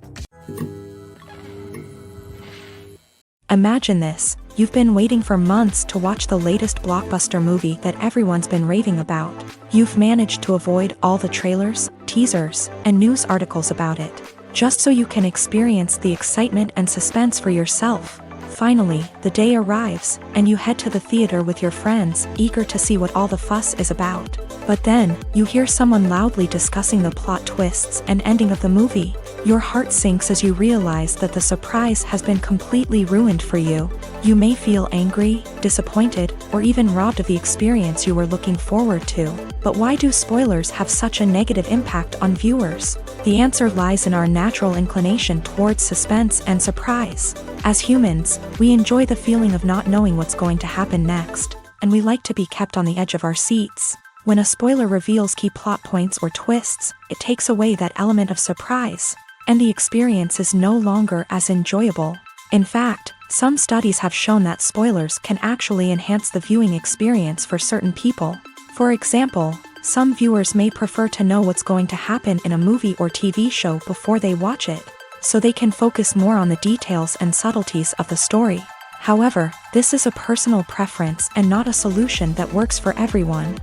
Imagine this: you've been waiting for months to watch the latest blockbuster movie that everyone's been raving about. You've managed to avoid all the trailers, teasers, and news articles about it, just so you can experience the excitement and suspense for yourself. Finally, the day arrives, and you head to the theater with your friends, eager to see what all the fuss is about. But then, you hear someone loudly discussing the plot twists and ending of the movie. Your heart sinks as you realize that the surprise has been completely ruined for you. You may feel angry, disappointed, or even robbed of the experience you were looking forward to. But why do spoilers have such a negative impact on viewers? The answer lies in our natural inclination towards suspense and surprise. As humans, we enjoy the feeling of not knowing what's going to happen next, and we like to be kept on the edge of our seats. When a spoiler reveals key plot points or twists, it takes away that element of surprise, and the experience is no longer as enjoyable. In fact, some studies have shown that spoilers can actually enhance the viewing experience for certain people. For example, some viewers may prefer to know what's going to happen in a movie or TV show before they watch it, so they can focus more on the details and subtleties of the story. However, this is a personal preference and not a solution that works for everyone.